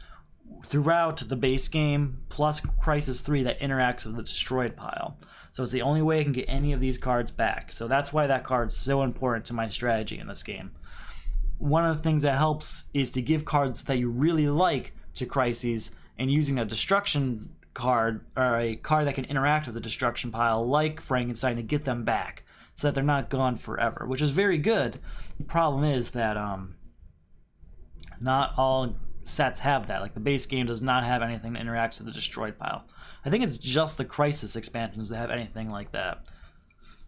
throughout the base game plus Crisis 3 that interacts with the destroyed pile. So it's the only way I can get any of these cards back. So that's why that card's so important to my strategy in this game. One of the things that helps is to give cards that you really like to Crises, and using a destruction card or a card that can interact with the destruction pile like Frankenstein to get them back so that they're not gone forever, which is very good. The problem is that not all sets have that. Like the base game does not have anything that interacts with the destroyed pile. I think it's just the Crisis expansions that have anything like that.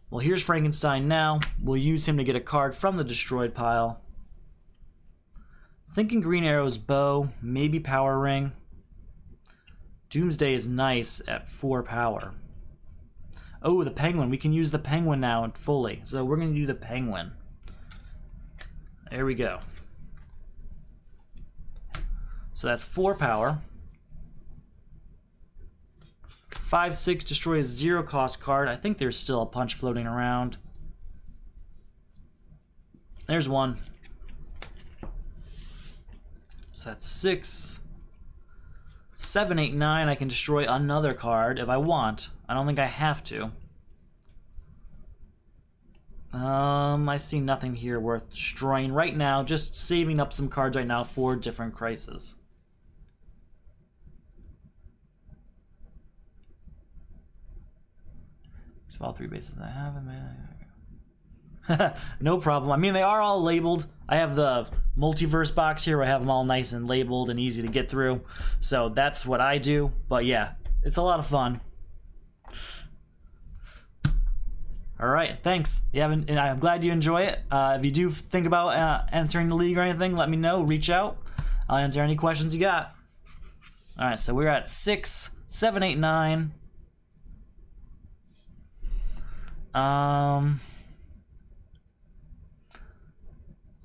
Well, here's Frankenstein now. We'll use him to get a card from the destroyed pile. Thinking Green Arrow's Bow, maybe Power Ring. Doomsday is nice at 4 power. Oh, the Penguin. We can use the Penguin now fully. So we're going to do the Penguin. There we go. So that's 4 power. 5, 6 destroys 0 cost card. I think there's still a punch floating around. There's one. So that's 6. 7, 8, 9. I can destroy another card if I want. I don't think I have to. I see nothing here worth destroying right now. Just saving up some cards right now for different Crises. All 3 bases I have. No problem. I mean, they are all labeled. I have the multiverse box here where I have them all nice and labeled and easy to get through. So that's what I do. But yeah, it's a lot of fun. All right, thanks. And I'm glad you enjoy it. If you do think about entering the league or anything, let me know. Reach out. I'll answer any questions you got. All right, so we're at 6, 7, 8, 9.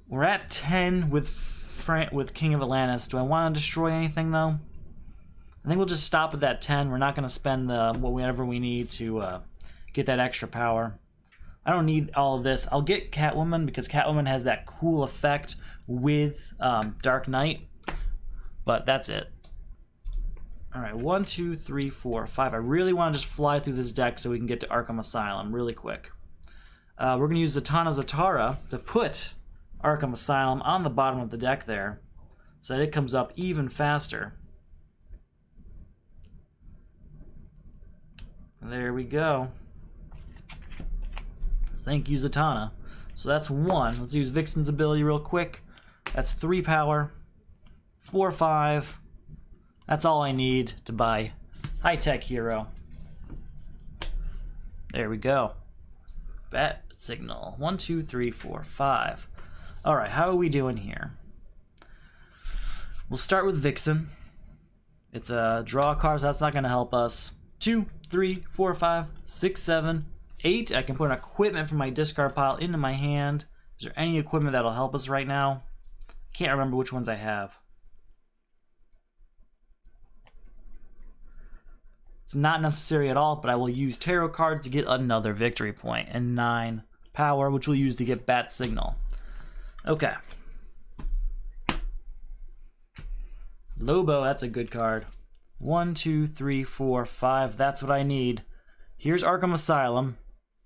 We're at 10 with King of Atlantis. Do I want to destroy anything though? I think we'll just stop at that 10. We're not going to spend whatever we need to get that extra power. I don't need all of this. I'll get Catwoman because Catwoman has that cool effect with Dark Knight. But that's it. Alright, 1, 2, 3, 4, 5. I really want to just fly through this deck so we can get to Arkham Asylum really quick. We're going to use Zatanna Zatara to put Arkham Asylum on the bottom of the deck there so that it comes up even faster. There we go. Thank you, Zatanna. So that's 1. Let's use Vixen's ability real quick. That's 3 power. 4, 5. That's all I need to buy High-Tech Hero. There we go. Bat signal. 1, 2, 3, 4, 5. Alright, how are we doing here? We'll start with Vixen. It's a draw card, so that's not going to help us. 2, 3, 4, 5, 6, 7, 8. I can put an equipment from my discard pile into my hand. Is there any equipment that'll help us right now? Can't remember which ones I have. It's not necessary at all, but I will use tarot cards to get another victory point. And 9 power, which we'll use to get Bat Signal. Okay. Lobo, that's a good card. 1, 2, 3, 4, 5. That's what I need. Here's Arkham Asylum,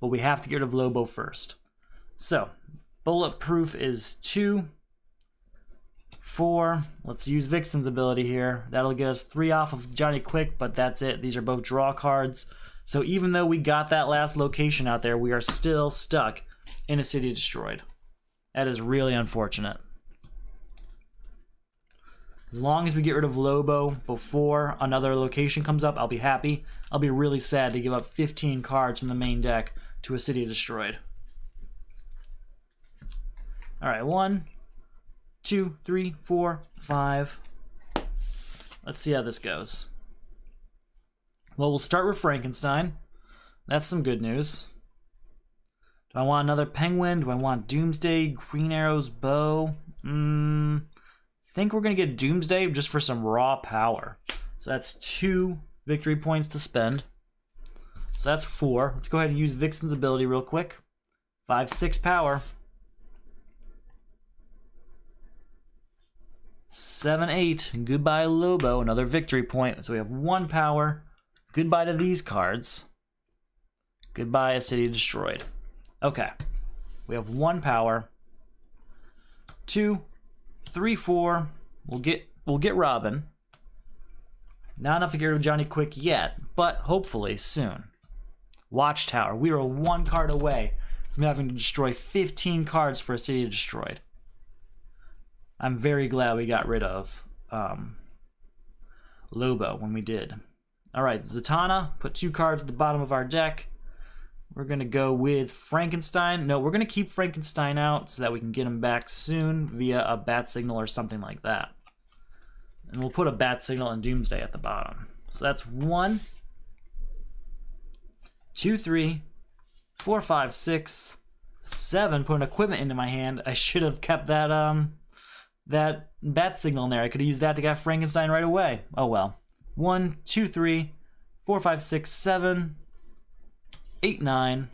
but we have to get rid of Lobo first. So, Bulletproof is 2. 4. Let's use Vixen's ability here. That'll get us 3 off of Johnny Quick, but that's it. These are both draw cards. So even though we got that last location out there, we are still stuck in a city destroyed. That is really unfortunate. As long as we get rid of Lobo before another location comes up, I'll be happy. I'll be really sad to give up 15 cards from the main deck to a city destroyed. Alright, 1, 2, 3, 4, 5. Let's see how this goes. Well, we'll start with Frankenstein. That's some good news. Do I want another Penguin? Do I want Doomsday, Green Arrow's bow? Think we're going to get Doomsday just for some raw power. So that's 2 victory points to spend. So that's 4. Let's go ahead and use Vixen's ability real quick. 5, 6 power. 7, 8. Goodbye, Lobo. Another victory point. So we have 1 power. Goodbye to these cards. Goodbye, a city destroyed. Okay. We have 1 power. 2, 3, 4. We'll get Robin. Not enough to get rid of Johnny Quick yet, but hopefully soon. Watchtower. We are 1 card away from having to destroy 15 cards for a city destroyed. I'm very glad we got rid of Lobo when we did. Alright, Zatanna, put 2 cards at the bottom of our deck. We're going to go with Frankenstein. No, we're going to keep Frankenstein out so that we can get him back soon via a Bat Signal or something like that. And we'll put a Bat Signal and Doomsday at the bottom. So that's 1, 2, 3, 4, 5, 6, 7. Put an equipment into my hand. I should have kept that that Bat Signal in there. I could have used that to get Frankenstein right away. Oh well. 1, 2, 3, 4, 5, 6, 7, 8, 9.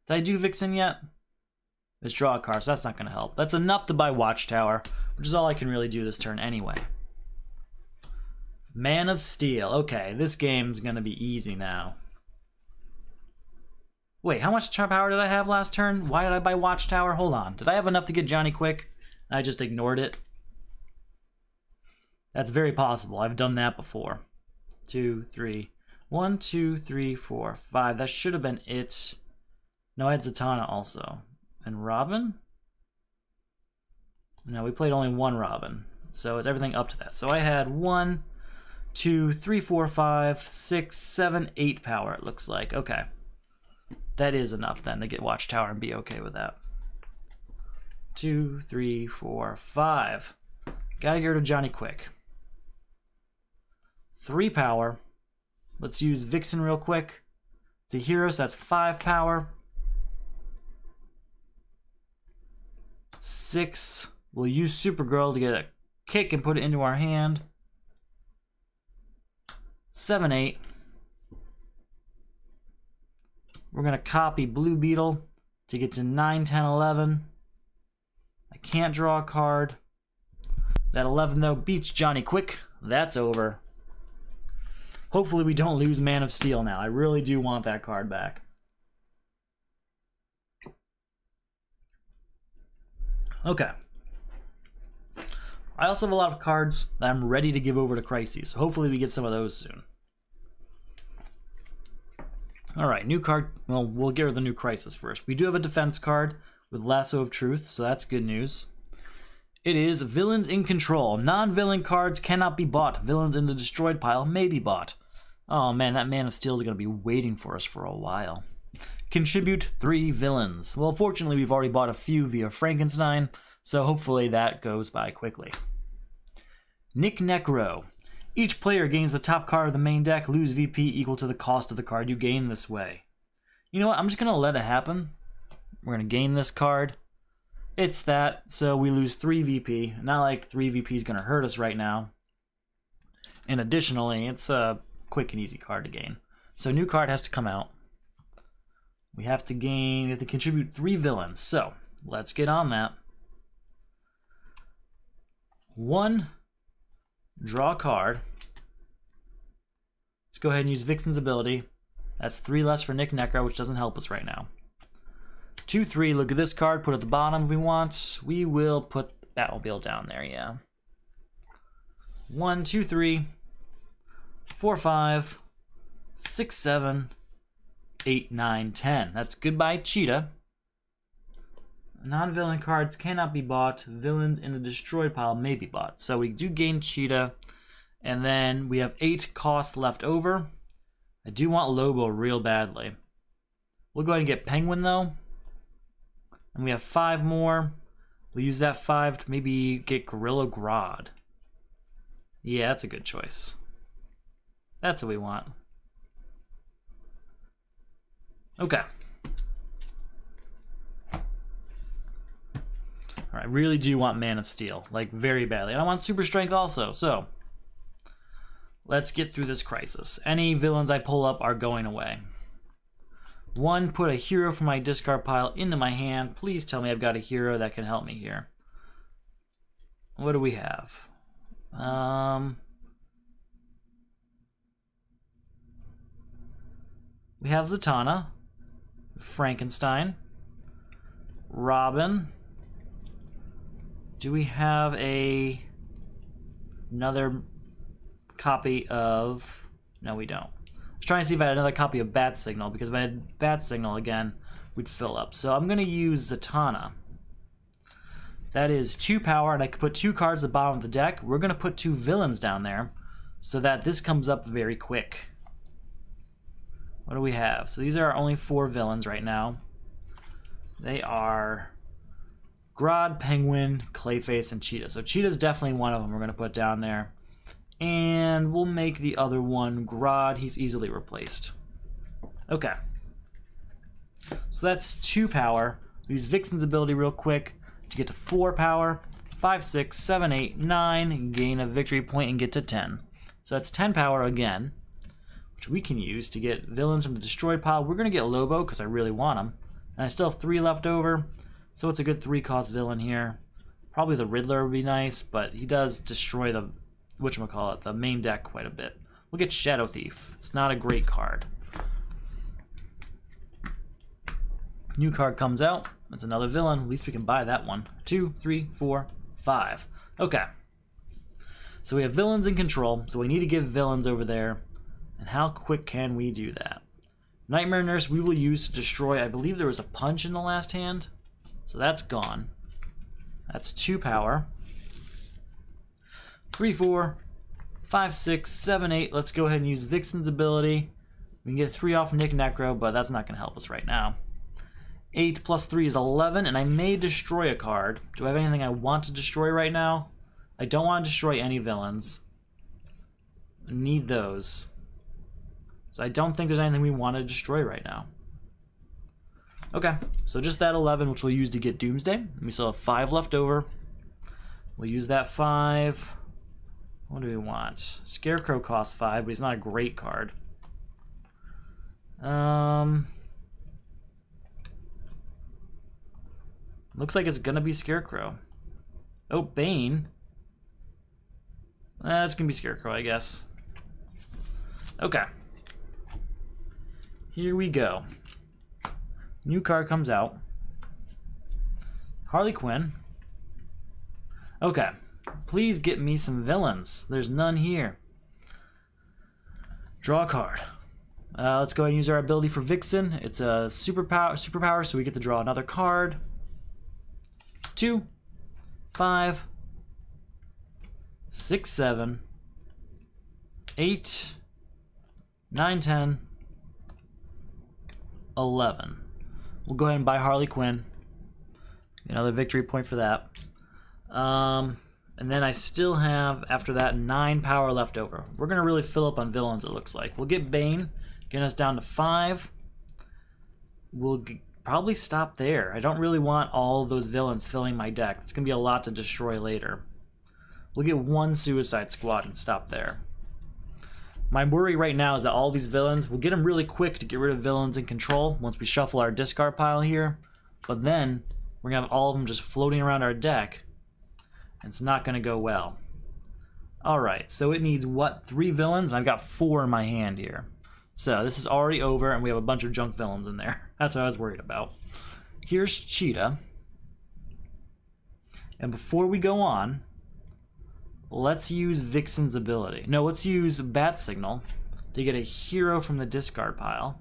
Did I do Vixen yet? Let's draw a card, so that's not going to help. That's enough to buy Watchtower, which is all I can really do this turn anyway. Man of Steel. Okay, this game's going to be easy now. Wait, how much power did I have last turn? Why did I buy Watchtower? Hold on. Did I have enough to get Johnny Quick? I just ignored it. That's very possible. I've done that before. 2, 3. 1, 2, 3, 4, 5. That should have been it. No, I had Zatanna also. And Robin? No, we played only one Robin. So it's everything up to that. So I had 1, 2, 3, 4, 5, 6, 7, 8 power, it looks like. Okay. That is enough then to get Watchtower and be okay with that. 2, 3, 4, 5. Gotta get rid of Johnny quick. 3 power. Let's use Vixen real quick. It's a hero, so that's 5 power. 6. We'll use Supergirl to get a kick and put it into our hand. 7, 8. We're going to copy Blue Beetle to get to 9, 10, 11. I can't draw a card. That 11, though, beats Johnny Quick. That's over. Hopefully we don't lose Man of Steel now. I really do want that card back. Okay. I also have a lot of cards that I'm ready to give over to Crises, so hopefully we get some of those soon. Alright, new card. Well, we'll get rid of the new Crisis first. We do have a defense card with Lasso of Truth, so that's good news. It is Villains in Control. Non-villain cards cannot be bought. Villains in the destroyed pile may be bought. Oh man, that Man of Steel is going to be waiting for us for a while. Contribute 3 villains. Well, fortunately, we've already bought a few via Frankenstein, so hopefully that goes by quickly. Necro. Each player gains the top card of the main deck, lose VP equal to the cost of the card you gain this way. You know what? I'm just going to let it happen. We're going to gain this card. It's that, so we lose 3 VP. Not like 3 VP is going to hurt us right now. And additionally, it's a quick and easy card to gain. So a new card has to come out. We have to contribute 3 villains. So let's get on that. 1, draw a card. Let's go ahead and use Vixen's ability. That's 3 less for Necro, which doesn't help us right now. 2, 3, look at this card, put it at the bottom if we want. We will put Batmobile down there, yeah. 1, 2, 3, 4, 5, 6, 7, 8, 9, 10. That's goodbye, Cheetah. Non-villain cards cannot be bought. Villains in the destroyed pile may be bought. So we do gain Cheetah. And then we have 8 cost left over. I do want Lobo real badly. We'll go ahead and get Penguin, though. And we have 5 more. We'll use that 5 to maybe get Gorilla Grodd. Yeah, that's a good choice. That's what we want. Okay. I really do want Man of Steel, like very badly. And I want Super Strength also, so let's get through this crisis. Any villains I pull up are going away. 1, put a hero from my discard pile into my hand. Please tell me I've got a hero that can help me here. What do we have? We have Zatanna, Frankenstein, Robin. Do we have another copy of... No, we don't. I was trying to see if I had another copy of Bat Signal, because if I had Bat Signal again, we'd fill up. So I'm going to use Zatanna. That is 2 power, and I can put 2 cards at the bottom of the deck. We're going to put 2 villains down there, so that this comes up very quick. What do we have? So these are only 4 villains right now. They are Grodd, Penguin, Clayface, and Cheetah. So Cheetah's definitely one of them we're going to put down there. And we'll make the other one Grodd. He's easily replaced. Okay. So that's 2 power. We use Vixen's ability real quick to get to 4 power. 5, 6, 7, 8, 9. Gain a victory point and get to 10. So that's 10 power again, which we can use to get villains from the destroyed pile. We're going to get Lobo because I really want him. And I still have 3 left over. So it's a good 3-cost villain here. Probably the Riddler would be nice, but he does destroy the, whatchamacallit, the main deck quite a bit. We'll get Shadow Thief. It's not a great card. New card comes out. That's another villain. At least we can buy that one. 2, 3, 4, 5. Okay. So we have villains in control, so we need to give villains over there. And how quick can we do that? Nightmare Nurse we will use to destroy, I believe there was a punch in the last hand. So that's gone. That's 2 power. 3, 4, 5, 6, 7, 8. Let's go ahead and use Vixen's ability. We can get 3 off Nick Necro, but that's not going to help us right now. 8 plus 3 is 11, and I may destroy a card. Do I have anything I want to destroy right now? I don't want to destroy any villains. I need those. So I don't think there's anything we want to destroy right now. Okay, so just that 11, which we'll use to get Doomsday. We still have 5 left over. We'll use that 5. What do we want? Scarecrow costs 5, but he's not a great card. Looks like it's gonna be Scarecrow. Oh, Bane. It's gonna be Scarecrow, I guess. Okay. Here we go. New card comes out. Harley Quinn. Okay. Please get me some villains. There's none here. Draw a card. Let's go ahead and use our ability for Vixen. It's a superpower, so we get to draw another card. 2, 5, 6, 7, 8, 9, 10, 11. We'll go ahead and buy Harley Quinn. Another victory point for that. And then I still have, after that, 9 power left over. We're going to really fill up on villains, it looks like. We'll get Bane, getting us down to 5. We'll probably stop there. I don't really want all of those villains filling my deck. It's going to be a lot to destroy later. We'll get 1 Suicide Squad and stop there. My worry right now is that all these villains, we'll get them really quick to get rid of villains in control once we shuffle our discard pile here. But then, we're going to have all of them just floating around our deck. It's not going to go well. Alright, so it needs, what, 3 villains? I've got 4 in my hand here. So this is already over, and we have a bunch of junk villains in there. That's what I was worried about. Here's Cheetah. And before we go on, let's use Vixen's ability. No, let's use Bat Signal to get a hero from the discard pile.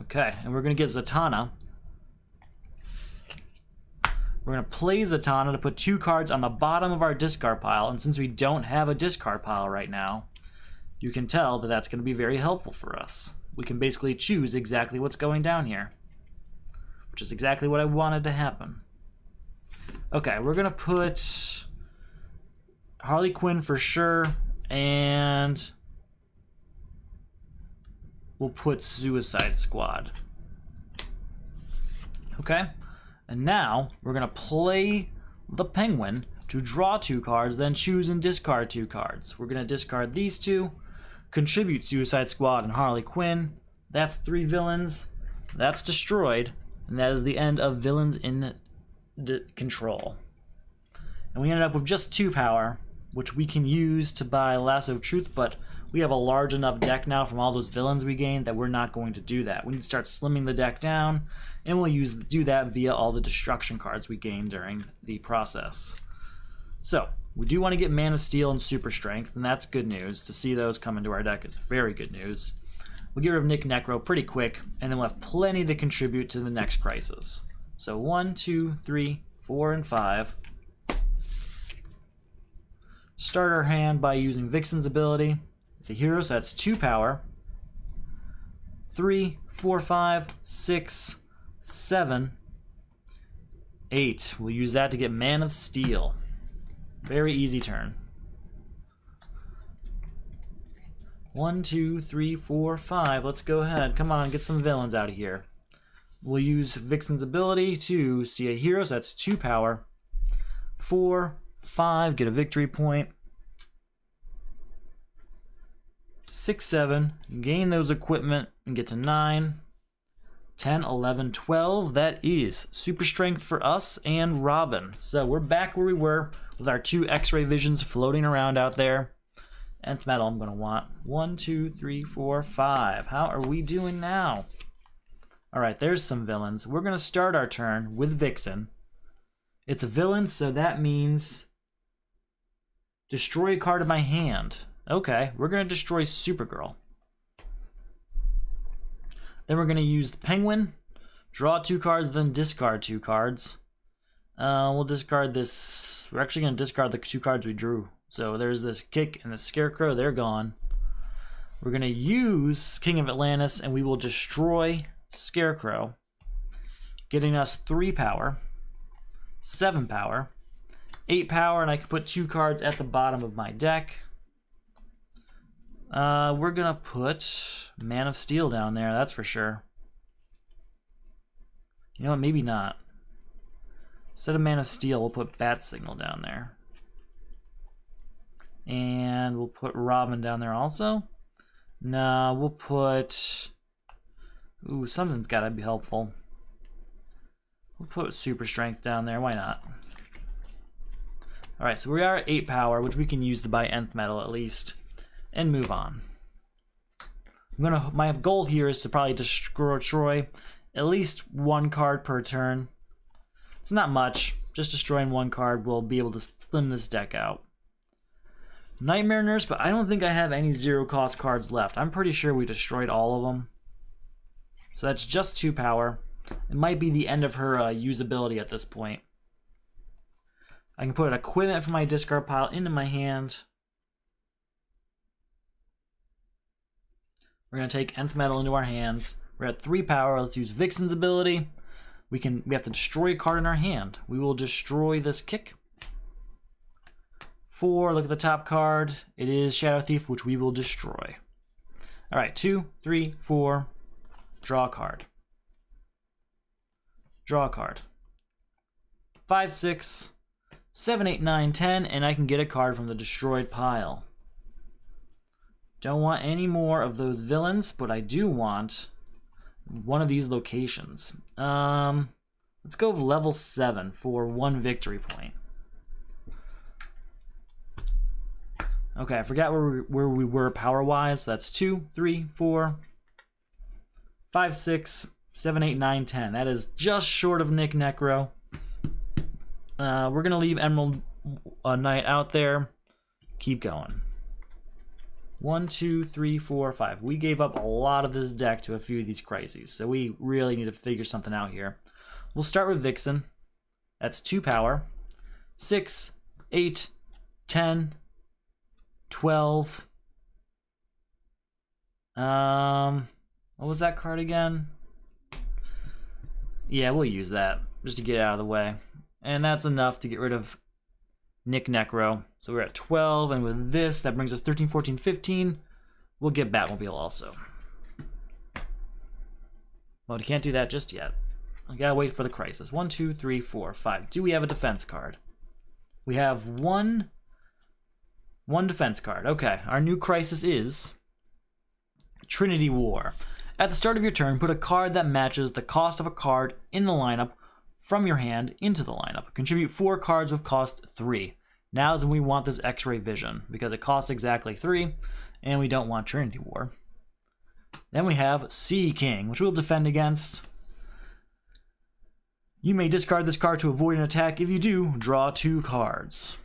Okay, and we're going to get Zatanna. We're going to play Zatanna to put 2 cards on the bottom of our discard pile, and since we don't have a discard pile right now, you can tell that that's going to be very helpful for us. We can basically choose exactly what's going down here, which is exactly what I wanted to happen. Okay, we're going to put Harley Quinn for sure, and we'll put Suicide Squad. Okay, and now we're going to play the Penguin to draw 2 cards, then choose and discard 2 cards. We're going to discard these 2, contribute Suicide Squad and Harley Quinn. That's 3 villains. That's destroyed, and that is the end of villains in control. And we ended up with just 2 power, which we can use to buy Lasso of Truth, but we have a large enough deck now from all those villains we gained that we're not going to do that. We need to start slimming the deck down, and we'll do that via all the destruction cards we gained during the process. So, we do want to get Mana Steel and Super Strength, and that's good news. To see those come into our deck is very good news. We'll get rid of Nick Necro pretty quick, and then we'll have plenty to contribute to the next crisis. So 1, 2, 3, 4, and 5. Start our hand by using Vixen's ability. It's a hero, so that's 2 power. 3, 4, 5, 6, 7, 8. We'll use that to get Man of Steel. Very easy turn. 1, 2, 3, 4, 5. Let's go ahead. Come on, get some villains out of here. We'll use Vixen's ability to see a hero, so that's 2 power. 4, 5, get a victory point. 6, 7, gain those equipment and get to 9, 10, 11, 12. That is Super Strength for us and Robin. So we're back where we were with our 2 X-ray visions floating around out there. Nth metal I'm going to want. 1, 2, 3, 4, 5. How are we doing now? Alright, there's some villains. We're going to start our turn with Vixen. It's a villain, so that means Destroy a card in my hand. Okay, we're going to destroy Supergirl. Then we're going to use the Penguin. Draw 2 cards, then discard 2 cards. We'll discard this. We're actually going to discard the 2 cards we drew. So there's this Kick and the Scarecrow. They're gone. We're going to use King of Atlantis, and we will destroy Scarecrow, getting us 3 power, 7 power, 8 power, and I can put 2 cards at the bottom of my deck. We're going to put Man of Steel down there, that's for sure. You know what, maybe not. Instead of Man of Steel, we'll put Bat Signal down there. And we'll put Robin down there also. No, we'll put... Ooh, something's gotta be helpful. We'll put Super Strength down there, why not? Alright, so we are at 8 power, which we can use to buy Nth Metal at least. And move on. My goal here is to probably destroy at least 1 card per turn. It's not much. Just destroying 1 card will be able to slim this deck out. Nightmare Nurse, but I don't think I have any 0-cost cards left. I'm pretty sure we destroyed all of them. So that's just 2 power. It might be the end of her usability at this point. I can put an equipment from my discard pile into my hand. We're going to take Nth Metal into our hands. We're at 3 power. Let's use Vixen's ability. We have to destroy a card in our hand. We will destroy this Kick. 4, look at the top card. It is Shadow Thief, which we will destroy. Alright, 2, 3, 4. Draw a card. Draw a card. 5, 6, 7, 8, 9, 10, and I can get a card from the destroyed pile. Don't want any more of those villains, but I do want one of these locations. Let's go with level 7 for 1 victory point. Okay, I forgot where we were power-wise. So that's 2, 3, 4, 5, 6, 7, 8, 9, 10. That is just short of Nick Necro. We're going to leave Emerald Knight out there. Keep going. 1, 2, 3, 4, 5. We gave up a lot of this deck to a few of these crises, so we really need to figure something out here. We'll start with Vixen. That's 2 power. 6, 8, 10, 12. What was that card again? Yeah, we'll use that just to get it out of the way. And that's enough to get rid of Nick Necro. So we're at 12, and with this, that brings us 13, 14, 15. We'll get Batmobile also. Well, we can't do that just yet. I gotta wait for the crisis. 1, 2, 3, 4, 5. Do we have a defense card? We have one defense card. Okay, our new crisis is Trinity War. At the start of your turn, put a card that matches the cost of a card in the lineup from your hand into the lineup. Contribute 4 cards with cost 3. Now is when we want this X-ray vision, because it costs exactly 3, and we don't want Trinity War. Then we have Sea King, which we'll defend against. You may discard this card to avoid an attack. If you do, draw 2 cards.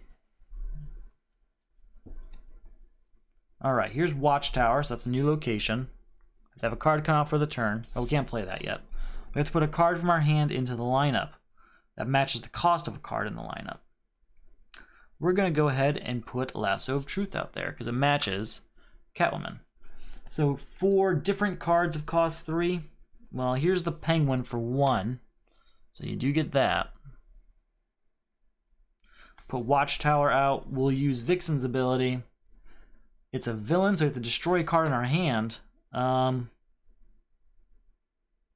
Alright, here's Watchtower, so that's a new location. We have a card come out for the turn. Oh, we can't play that yet. We have to put a card from our hand into the lineup that matches the cost of a card in the lineup. We're going to go ahead and put Lasso of Truth out there because it matches Catwoman. So 4 different cards of cost 3. Well, here's the Penguin for 1. So you do get that. Put Watchtower out. We'll use Vixen's ability. It's a villain, so we have to destroy a card in our hand.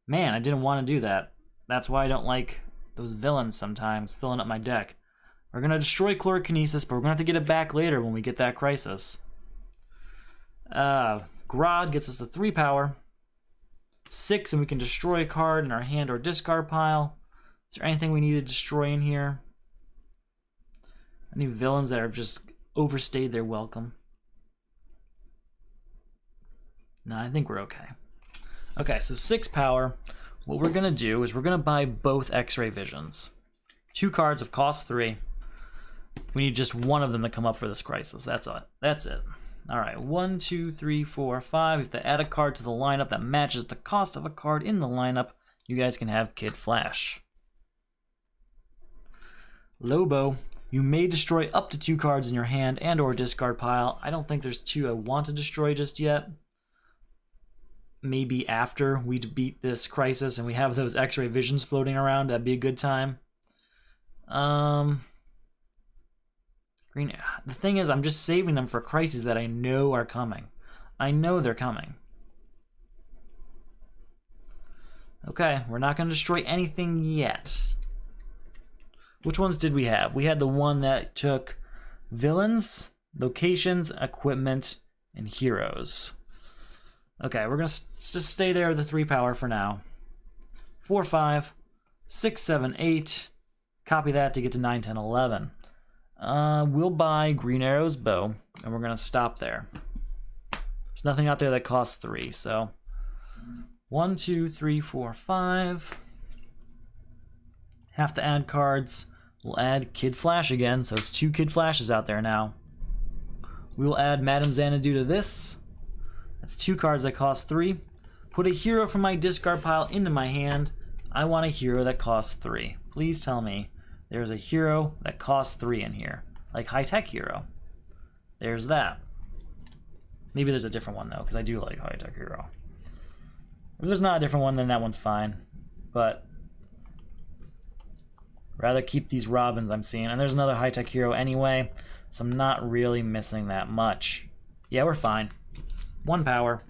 Man, I didn't want to do that. That's why I don't like those villains sometimes, filling up my deck. We're going to destroy Chlorokinesis, but we're going to have to get it back later when we get that crisis. Grodd gets us the 3 power. 6, and we can destroy a card in our hand or discard pile. Is there anything we need to destroy in here? Any villains that have just overstayed their welcome? No, I think we're okay. Okay, so 6 power. What we're going to do is we're going to buy both X-ray visions. 2 cards of cost 3. We need just one of them to come up for this crisis. That's it. That's it. All right, 1, 2, 3, 4, 5. If they add a card to the lineup that matches the cost of a card in the lineup, you guys can have Kid Flash. Lobo, you may destroy up to 2 cards in your hand and or discard pile. I don't think there's 2 I want to destroy just yet. Maybe after we beat this crisis and we have those X-ray visions floating around, that'd be a good time. Green. The thing is, I'm just saving them for crises that I know are coming. I know they're coming. Okay, we're not going to destroy anything yet. Which ones did we have? We had the one that took villains, locations, equipment, and heroes. Okay, we're going to just stay there with the 3 power for now. 4, 5, 6, 7, 8. Copy that to get to 9, 10, 11. We'll buy Green Arrow's bow, and we're going to stop there. There's nothing out there that costs 3, so 1, 2, 3, 4, 5. Have to add cards. We'll add Kid Flash again, so it's 2 Kid Flashes out there now. We will add Madame Xanadu to this. That's 2 cards that cost 3. Put a hero from my discard pile into my hand. I want a hero that costs 3. Please tell me there's a hero that costs 3 in here. Like High-Tech Hero. There's that. Maybe there's a different one though, because I do like High-Tech Hero. If there's not a different one, then that one's fine. But rather keep these Robins I'm seeing. And there's another High-Tech Hero anyway, so I'm not really missing that much. Yeah, we're fine. 1 power.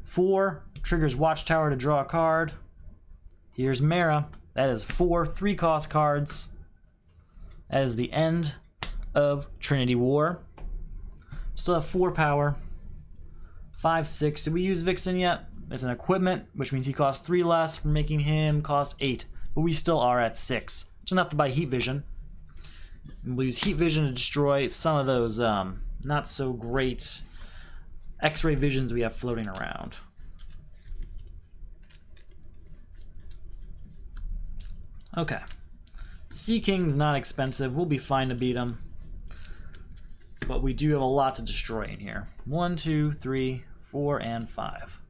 4 triggers Watchtower to draw a card. Here's Mara. That is 4 3-cost cards. That is the end of Trinity War. Still have 4 power. 5, 6. Did we use Vixen yet? It's an equipment, which means he costs 3 less, for making him cost 8. But we still are at 6. It's enough to buy Heat Vision. We'll use Heat Vision to destroy some of those not so great X-ray visions we have floating around. Okay. Sea King's not expensive. We'll be fine to beat him. But we do have a lot to destroy in here. 1, 2, 3, 4, and 5.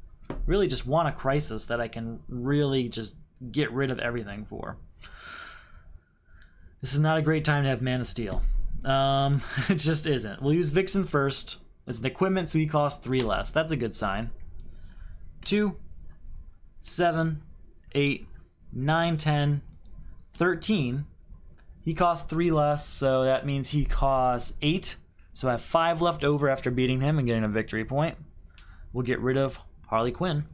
Really just want a crisis that I can really just get rid of everything for. This is not a great time to have Mana Steel. It just isn't. We'll use Vixen first. It's an equipment, so he costs 3 less. That's a good sign. 2, 7, 8, 9, 10, 13. He costs 3 less, so that means he costs 8. So I have 5 left over after beating him and getting a victory point. We'll get rid of Harley Quinn.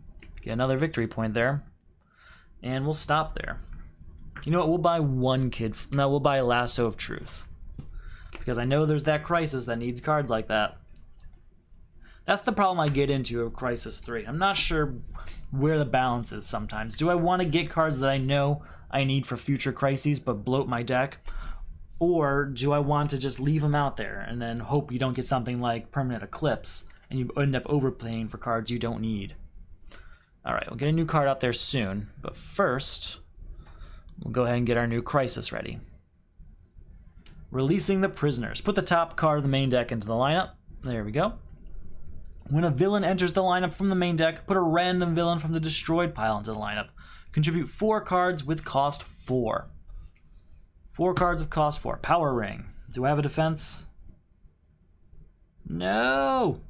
Get another victory point there. And we'll stop there. You know what? We'll buy we'll buy Lasso of Truth. Because I know there's that crisis that needs cards like that. That's the problem I get into of Crisis 3. I'm not sure where the balance is sometimes. Do I want to get cards that I know I need for future crises but bloat my deck? Or do I want to just leave them out there and then hope you don't get something like Permanent Eclipse and you end up overplaying for cards you don't need? Alright, we'll get a new card out there soon. But first, we'll go ahead and get our new crisis ready. Releasing the Prisoners. Put the top card of the main deck into the lineup. There we go. When a villain enters the lineup from the main deck, put a random villain from the destroyed pile into the lineup. Contribute 4 cards with cost 4. 4 cards of cost 4. Power Ring. Do I have a defense? No!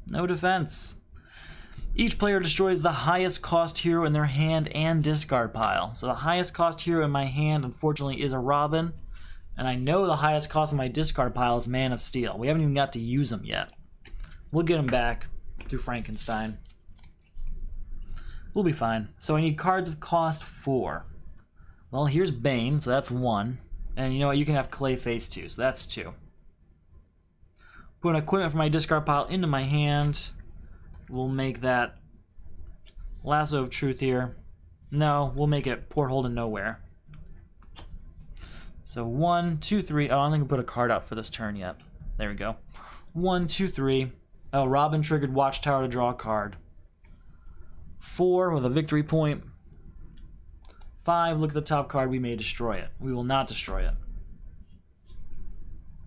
No defense. Each player destroys the highest cost hero in their hand and discard pile. So the highest cost hero in my hand, unfortunately, is a Robin. And I know the highest cost in my discard pile is Mana Steel. We haven't even got to use them yet. We'll get them back through Frankenstein. We'll be fine. So I need cards of cost 4. Well, here's Bane, so that's 1. And you know what? You can have Clayface too, so that's 2. Put an equipment from my discard pile into my hand. We'll make that Lasso of Truth here. No, we'll make it Porthole to Nowhere. So 1, 2, 3. Oh, I don't think we put a card out for this turn yet. There we go. 1, 2, 3. Oh, Robin triggered Watchtower to draw a card. 4 with a victory point. 5, look at the top card, we may destroy it. We will not destroy it.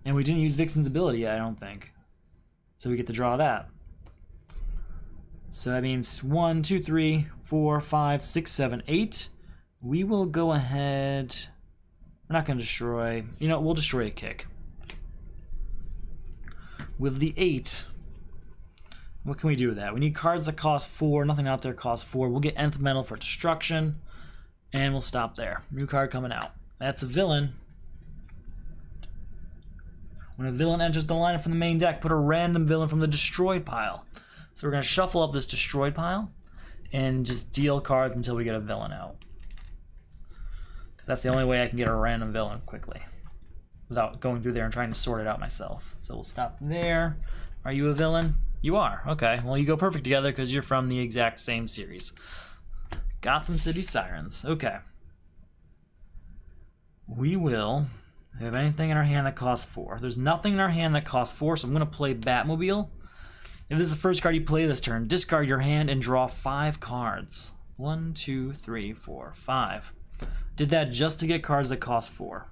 And we didn't use Vixen's ability yet, I don't think. So we get to draw that. So that means 1, 2, 3, 4, 5, 6, 7, 8. We will go ahead. We're not going to destroy. You know, we'll destroy a kick. With the 8, what can we do with that? We need cards that cost 4. Nothing out there costs 4. We'll get Nth Metal for destruction. And we'll stop there. New card coming out. That's a villain. When a villain enters the lineup from the main deck, put a random villain from the destroyed pile. So we're going to shuffle up this destroyed pile and just deal cards until we get a villain out. Because that's the only way I can get a random villain quickly without going through there and trying to sort it out myself. So we'll stop there. Are you a villain? You are. Okay. Well, you go perfect together because you're from the exact same series. Gotham City Sirens. Okay. We will have anything in our hand that costs 4. There's nothing in our hand that costs 4, so I'm going to play Batmobile. If this is the first card you play this turn, discard your hand and draw 5 cards. 1, 2, 3, 4, 5. Did that just to get cards that cost 4.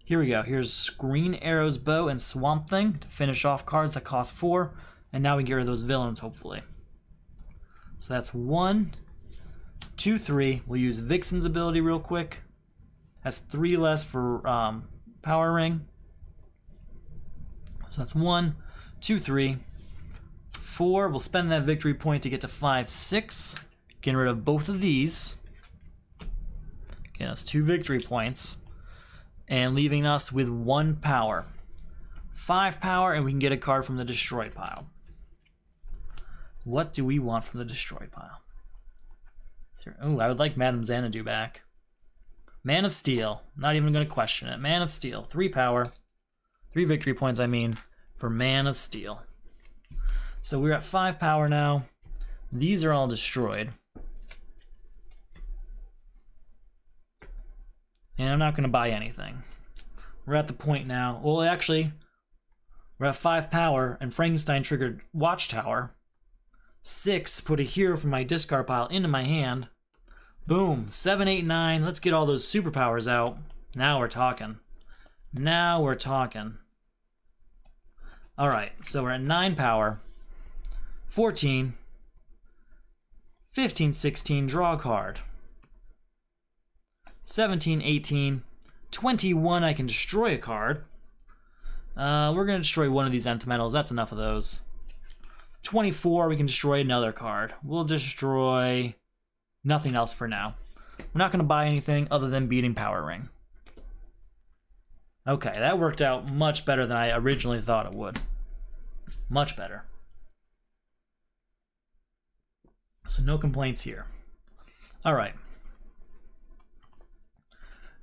Here we go. Here's Green Arrow's Bow and Swamp Thing to finish off cards that cost 4. And now we get rid of those villains, hopefully. So that's 1, 2, 3. We'll use Vixen's ability real quick. Has 3 less for Power Ring. So that's 1, 2, 3. 4, we'll spend that victory point to get to 5, 6. Getting rid of both of these. Getting us 2 victory points. And leaving us with 1 power. 5 power, and we can get a card from the destroyed pile. What do we want from the destroyed pile? Oh, I would like Madame Xanadu back. Man of Steel. Not even going to question it. Man of Steel. 3 power. 3 victory points, I mean, for Man of Steel. So we're at 5 power now. These are all destroyed. And I'm not going to buy anything. We're at the point now. Well, actually, we're at 5 power, and Frankenstein triggered Watchtower. 6, put a hero from my discard pile into my hand. Boom, 7, 8, 9. Let's get all those superpowers out. Now we're talking. Now we're talking. All right, so we're at 9 power. 14, 15, 16, draw a card. 17, 18, 21, I can destroy a card. We're going to destroy one of these Nth Metals. That's enough of those. 24, we can destroy another card. We'll destroy nothing else for now. We're not going to buy anything other than beating Power Ring. Okay, that worked out much better than I originally thought it would. Much better. So no complaints here. All right.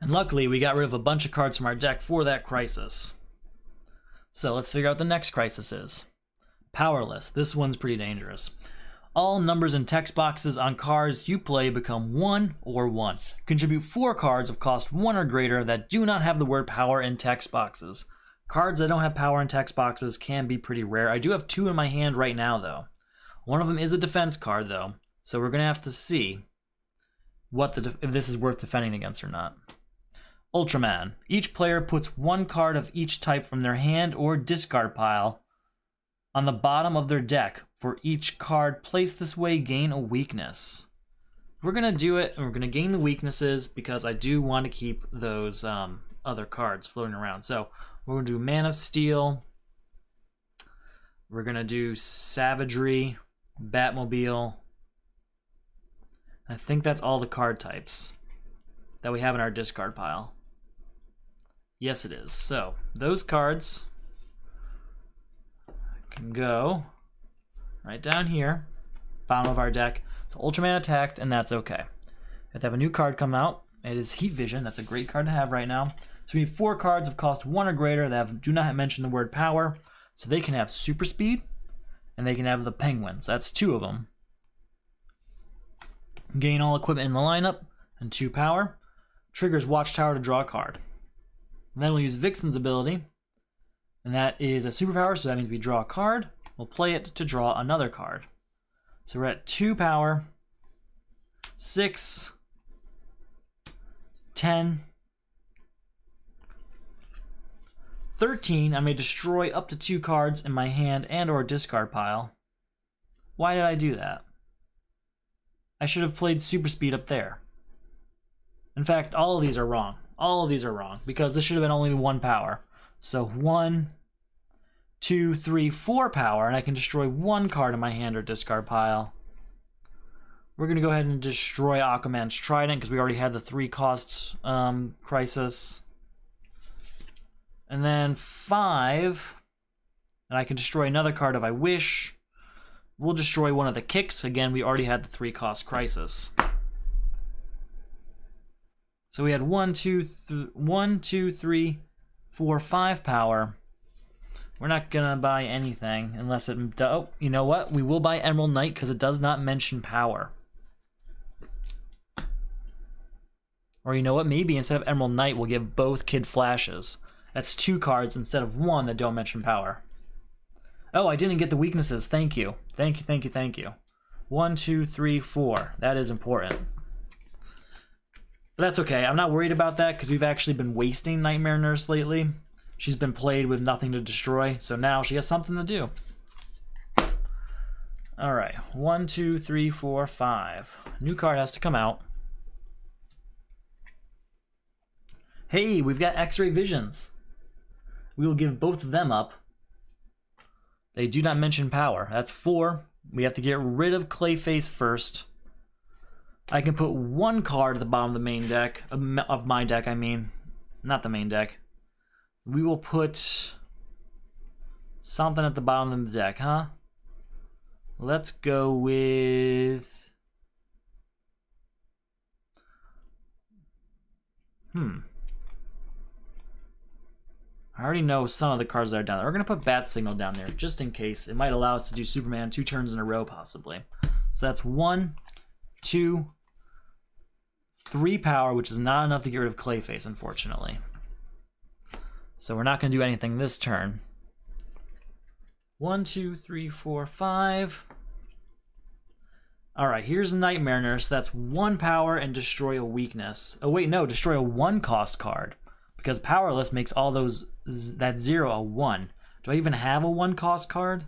And luckily, we got rid of a bunch of cards from our deck for that crisis. So let's figure out what the next crisis is. Powerless. This one's pretty dangerous. All numbers and text boxes on cards you play become 1 or 1. Contribute 4 cards of cost 1 or greater that do not have the word power in text boxes. Cards that don't have power in text boxes can be pretty rare. I do have 2 in my hand right now, though. One of them is a defense card, though, so we're going to have to see if this is worth defending against or not. Ultraman. Each player puts 1 card of each type from their hand or discard pile on the bottom of their deck. For each card placed this way, gain a weakness. We're going to do it, and we're going to gain the weaknesses because I do want to keep those other cards floating around. So we're going to do Man of Steel. We're going to do Savagery, Batmobile. I think that's all the card types that we have in our discard pile. Yes, it is. So those cards can go right down here, bottom of our deck. So Ultraman attacked, and that's okay. We have to have a new card come out. It is Heat Vision. That's a great card to have right now. So we need 4 cards of cost 1 or greater that do not mention the word power. So they can have Super Speed, and they can have the Penguins. That's 2 of them. Gain all equipment in the lineup, and 2 power. Triggers Watchtower to draw a card. And then we'll use Vixen's ability, and that is a superpower, so that means we draw a card. We'll play it to draw another card. So we're at 2 power, 6, 10, 13, I may destroy up to 2 cards in my hand and or discard pile. Why did I do that? I should have played super speed up there. In fact, all of these are wrong. All of these are wrong because this should have been only 1 power. So 1, 2, 3, 4 power, and I can destroy 1 card in my hand or discard pile. We're going to go ahead and destroy Aquaman's Trident because we already had the 3 cost crisis. And then 5, and I can destroy another card if I wish. We'll destroy one of the kicks. Again, we already had the 3 cost crisis. So we had 1, 2, 3, 4, 5 power. We're not gonna buy anything unless it. Oh, you know what? We will buy Emerald Knight because it does not mention power. Or you know what? Maybe instead of Emerald Knight, we'll give both Kid Flashes. That's 2 cards instead of 1 that don't mention power. Oh, I didn't get the weaknesses. Thank you. Thank you, thank you, thank you. 1, 2, 3, 4. That is important. But that's okay. I'm not worried about that because we've actually been wasting Nightmare Nurse lately. She's been played with nothing to destroy, so now she has something to do. Alright. 1, 2, 3, 4, 5. New card has to come out. Hey, we've got X-Ray Visions. We will give both of them up. They do not mention power. That's 4. We have to get rid of Clayface first. I can put 1 card at the bottom of the main deck. Of my deck, I mean. Not the main deck. We will put something at the bottom of the deck, huh? Let's go with... I already know some of the cards that are down there. We're going to put Bat Signal down there, just in case. It might allow us to do Superman 2 turns in a row, possibly. So that's 1, 2, 3 power, which is not enough to get rid of Clayface, unfortunately. So we're not going to do anything this turn. 1, 2, 3, 4, 5. Alright, here's Nightmare Nurse. That's 1 power and destroy a weakness. Oh wait, no, destroy a 1 cost card. Because Powerless makes all those, that 0 a 1. Do I even have a 1 cost card?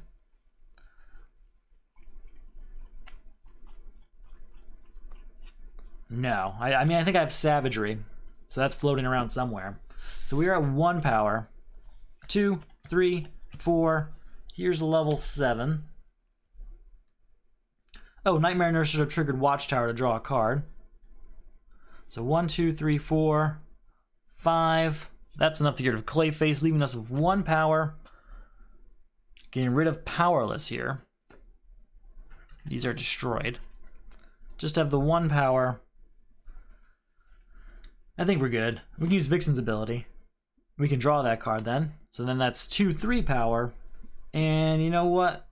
No. I mean, I think I have Savagery. So that's floating around somewhere. So we are at 1 power. 2, 3, 4. Here's level 7. Oh, Nightmare Nurse should have triggered Watchtower to draw a card. So 1, 2, 3, 4, 5. That's enough to get rid of Clayface, leaving us with 1 power. Getting rid of Powerless here. These are destroyed. Just have the 1 power. I think we're good. We can use Vixen's ability. We can draw that card then. So then that's 2, 3 power. And you know what?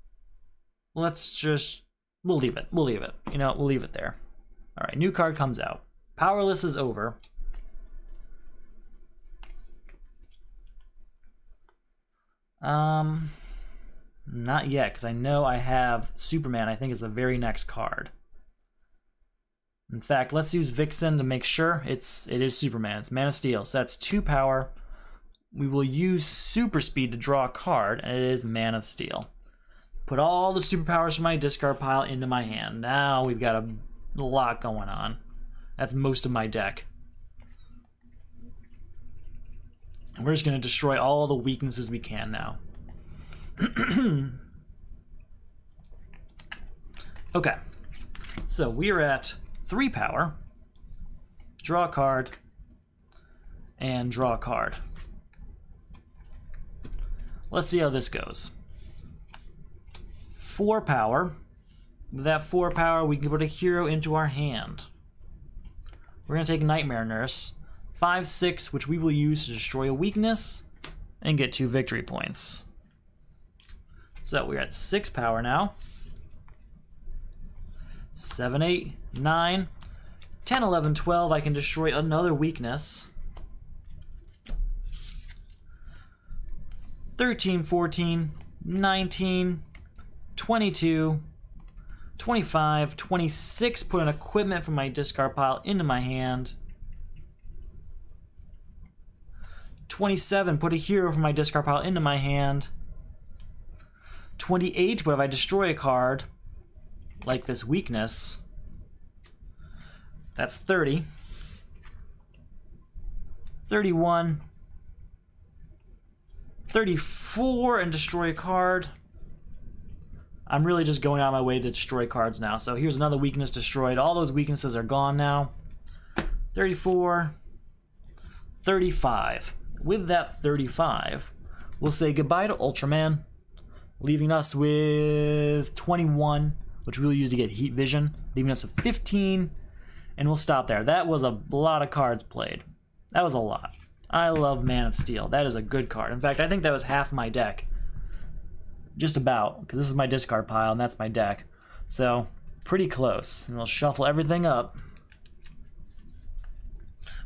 Let's just... We'll leave it. We'll leave it. You know, we'll leave it there. Alright, new card comes out. Powerless is over. Not yet, because I know I have Superman, I think is the very next card. In fact, let's use Vixen to make sure it is Superman. It's Man of Steel, so that's 2 power. We will use Super Speed to draw a card, and it is Man of Steel. Put all the superpowers from my discard pile into my hand. Now we've got a lot going on. That's most of my deck. We're just going to destroy all the weaknesses we can now. Okay. So we're at 3 power. Draw a card. And draw a card. Let's see how this goes. 4 power. With that 4 power, we can put a hero into our hand. We're going to take Nightmare Nurse. 5, 6, which we will use to destroy a weakness and get 2 victory points. So we're at 6 power now. 7, 8, 9, 10, 11, 12. I can destroy another weakness. 13, 14, 19, 22, 25, 26. Put an equipment from my discard pile into my hand. 27, put a hero from my discard pile into my hand. 28, what if I destroy a card, like this weakness? That's 30. 31. 34 and destroy a card. I'm really just going out of my way to destroy cards now. So here's another weakness destroyed. All those weaknesses are gone now. 34. 35. With that 35, we'll say goodbye to Ultraman, leaving us with 21, which we'll use to get Heat Vision, leaving us with 15, and we'll stop there. That was a lot of cards played. That was a lot. I love Man of Steel. That is a good card. In fact, I think that was half my deck. Just about, because this is my discard pile, and that's my deck. So, pretty close. And we'll shuffle everything up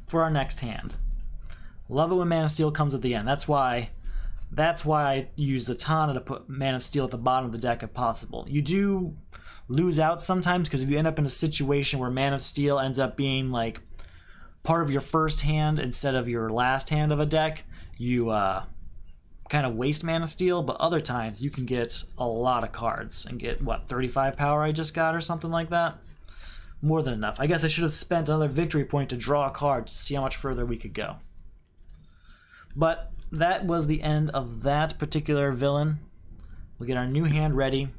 for our next hand. Love it when Man of Steel comes at the end. That's why I use Zatanna to put Man of Steel at the bottom of the deck if possible. You do lose out sometimes, because if you end up in a situation where Man of Steel ends up being like part of your first hand instead of your last hand of a deck, you kind of waste Man of Steel. But other times you can get a lot of cards and get, what, 35 power I just got or something like that? More than enough. I guess I should have spent another victory point to draw a card to see how much further we could go. But that was the end of that particular villain. We'll get our new hand ready.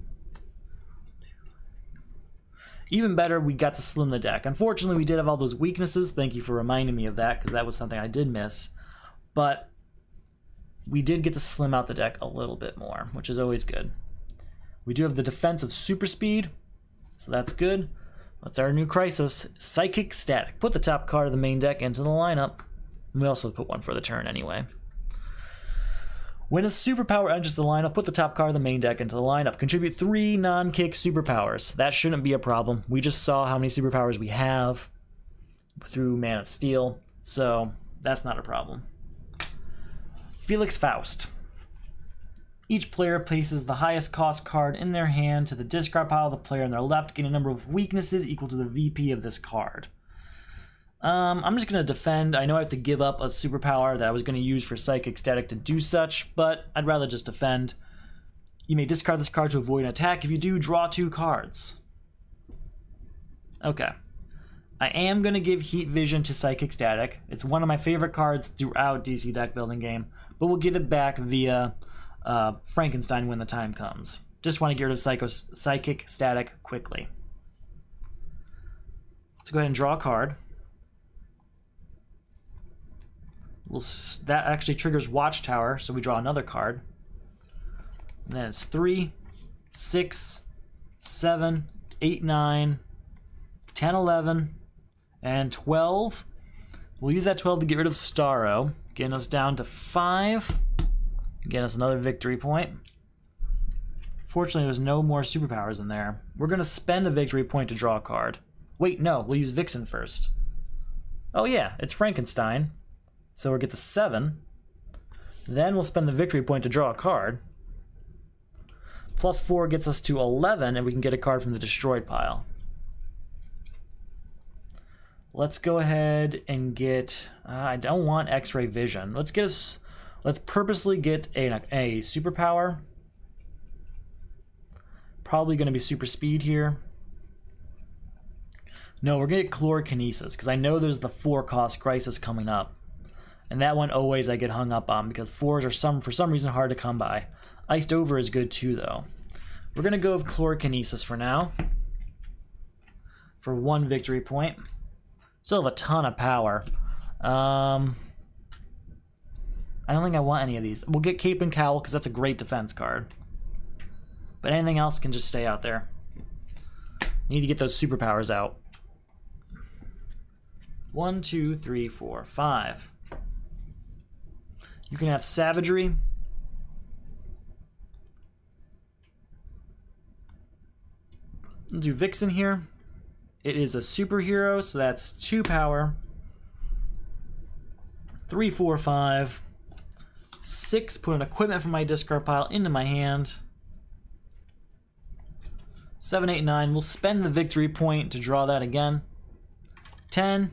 Even better, we got to slim the deck. Unfortunately, we did have all those weaknesses. Thank you for reminding me of that, because that was something I did miss. But we did get to slim out the deck a little bit more, which is always good. We do have the defense of super speed, so that's good. That's our new crisis, Psychic Static. Put the top card of the main deck into the lineup. We also put one for the turn anyway. When a superpower enters the lineup, put the top card of the main deck into the lineup. Contribute 3 non-kick superpowers. That shouldn't be a problem. We just saw how many superpowers we have through Man of Steel, so that's not a problem. Felix Faust. Each player places the highest cost card in their hand to the discard pile of the player on their left, getting a number of weaknesses equal to the VP of this card. I'm just going to defend. I know I have to give up a superpower that I was going to use for Psychic Static to do such, but I'd rather just defend. You may discard this card to avoid an attack. If you do, draw 2 cards. Okay. I am going to give Heat Vision to Psychic Static. It's one of my favorite cards throughout DC deck building game, but we'll get it back via Frankenstein when the time comes. Just want to get rid of Psychic Static quickly. Let's go ahead and draw a card. That actually triggers Watchtower, so we draw another card. And then it's 3, 6, 7, 8, 9, 10, 11, and 12. We'll use that 12 to get rid of Starro, getting us down to 5. Getting us another victory point. Fortunately, there's no more superpowers in there. We're going to spend a victory point to draw a card. Wait, no, we'll use Vixen first. Oh yeah, it's Frankenstein. So we'll get to 7. Then we'll spend the victory point to draw a card. Plus 4 gets us to 11, and we can get a card from the destroyed pile. Let's go ahead and get... I don't want X-ray vision. Let's purposely get a superpower. Probably going to be super speed here. No, we're going to get chlorokinesis, because I know there's the 4-cost crisis coming up. And that one always I get hung up on, because 4s are for some reason hard to come by. Iced Over is good too, though. We're going to go with chlorokinesis for now. For 1 victory point. Still have a ton of power. I don't think I want any of these. We'll get Cape and Cowl, because that's a great defense card. But anything else can just stay out there. Need to get those superpowers out. 1, 2, 3, 4, 5. You can have Savagery. We'll do Vixen here. It is a superhero, so that's 2 power. 3, 4, 5. 6, put an equipment from my discard pile into my hand. 7, 8, 9. We'll spend the victory point to draw that again. 10,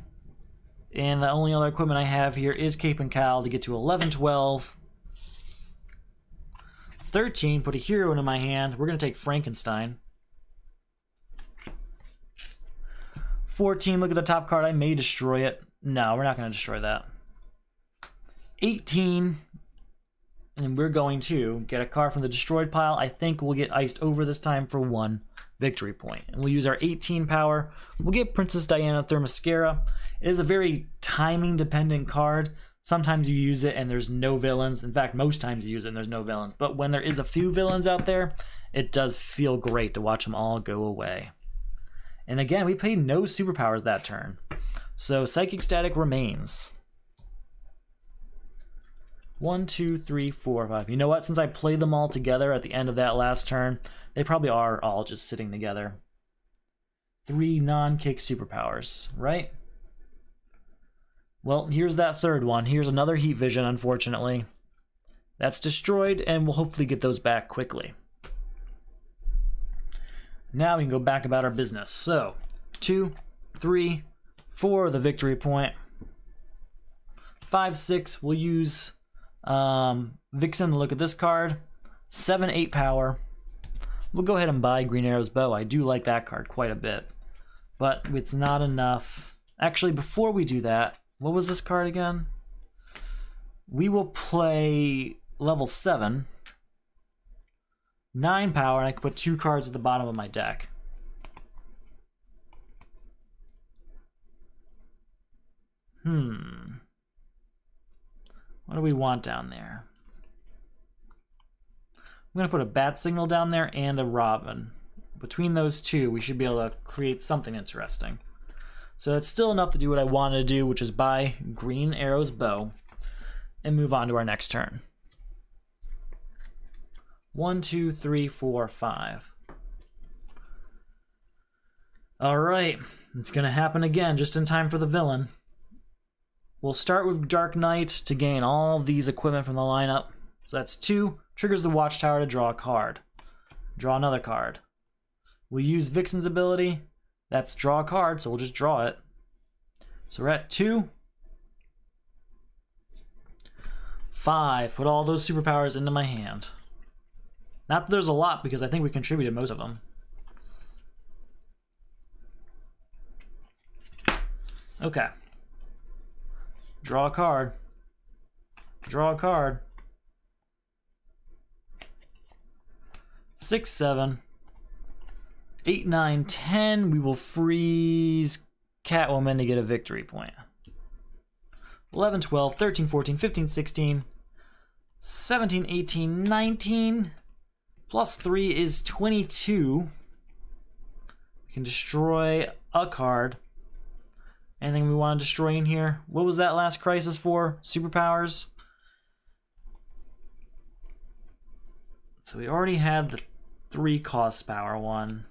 And the only other equipment I have here is Cape and Cowl to get to 11, 12, 13. Put a hero into my hand. We're going to take Frankenstein. 14, look at the top card. I may destroy it. No, we're not going to destroy that. 18, and we're going to get a card from the destroyed pile. I think we'll get iced over this time for 1 victory point. And we'll use our 18 power. We'll get Princess Diana Themyscira. It is a very timing dependent card. Sometimes you use it and there's no villains. In fact, most times you use it and there's no villains. But when there is a few villains out there, it does feel great to watch them all go away. And again, we played no superpowers that turn. So Psychic Static remains. 1, 2, 3, 4, 5. You know what? Since I played them all together at the end of that last turn, they probably are all just sitting together. 3 non-kick superpowers, right? Well, here's that third one. Here's another Heat Vision, unfortunately. That's destroyed, and we'll hopefully get those back quickly. Now we can go back about our business. So, 2, 3, 4, the victory point. 5, 6, we'll use Vixen to look at this card. 7, 8 power. We'll go ahead and buy Green Arrow's Bow. I do like that card quite a bit. But it's not enough. Actually, before we do that, what was this card again? We will play level 7. 9 power, and I can put 2 cards at the bottom of my deck. What do we want down there? I'm going to put a Bat Signal down there and a Robin. Between those two, we should be able to create something interesting. So that's still enough to do what I wanted to do, which is buy Green Arrow's Bow and move on to our next turn. 1, 2, 3, 4, 5. Alright, it's going to happen again just in time for the villain. We'll start with Dark Knight to gain all of these equipment from the lineup. So that's 2. Triggers the Watchtower to draw a card. Draw another card. We'll use Vixen's ability. That's draw a card, so we'll just draw it. So we're at 2. 5. Put all those superpowers into my hand. Not that there's a lot, because I think we contributed most of them. Okay. Draw a card. Draw a card. 6, 7. 8, 9, 10. We will freeze Catwoman to get a victory point. 11, 12, 13, 14, 15, 16, 17, 18, 19. Plus 3 is 22. We can destroy a card. Anything we want to destroy in here? What was that last crisis for? Superpowers? So we already had the 3 cost power one.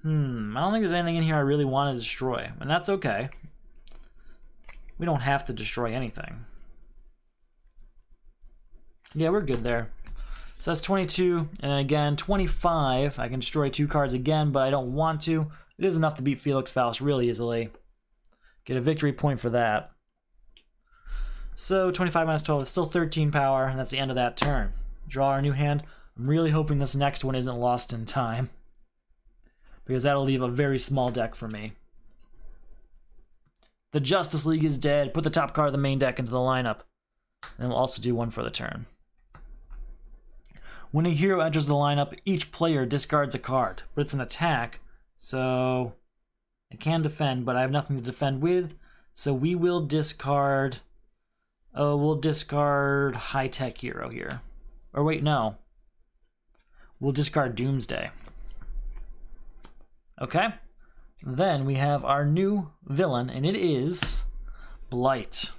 I don't think there's anything in here I really want to destroy. And that's okay. We don't have to destroy anything. Yeah, we're good there. So that's 22, and then again, 25. I can destroy 2 cards again, but I don't want to. It is enough to beat Felix Faust really easily. Get a victory point for that. So 25 minus 12 is still 13 power, and that's the end of that turn. Draw our new hand. I'm really hoping this next one isn't lost in time, because that'll leave a very small deck for me. The Justice League is dead. Put the top card of the main deck into the lineup. And we'll also do one for the turn. When a hero enters the lineup, each player discards a card, but it's an attack, so I can defend, but I have nothing to defend with, so we will discard... we'll discard High-Tech Hero here. Or wait, no. We'll discard Doomsday. Okay. Then we have our new villain, and it is Blight,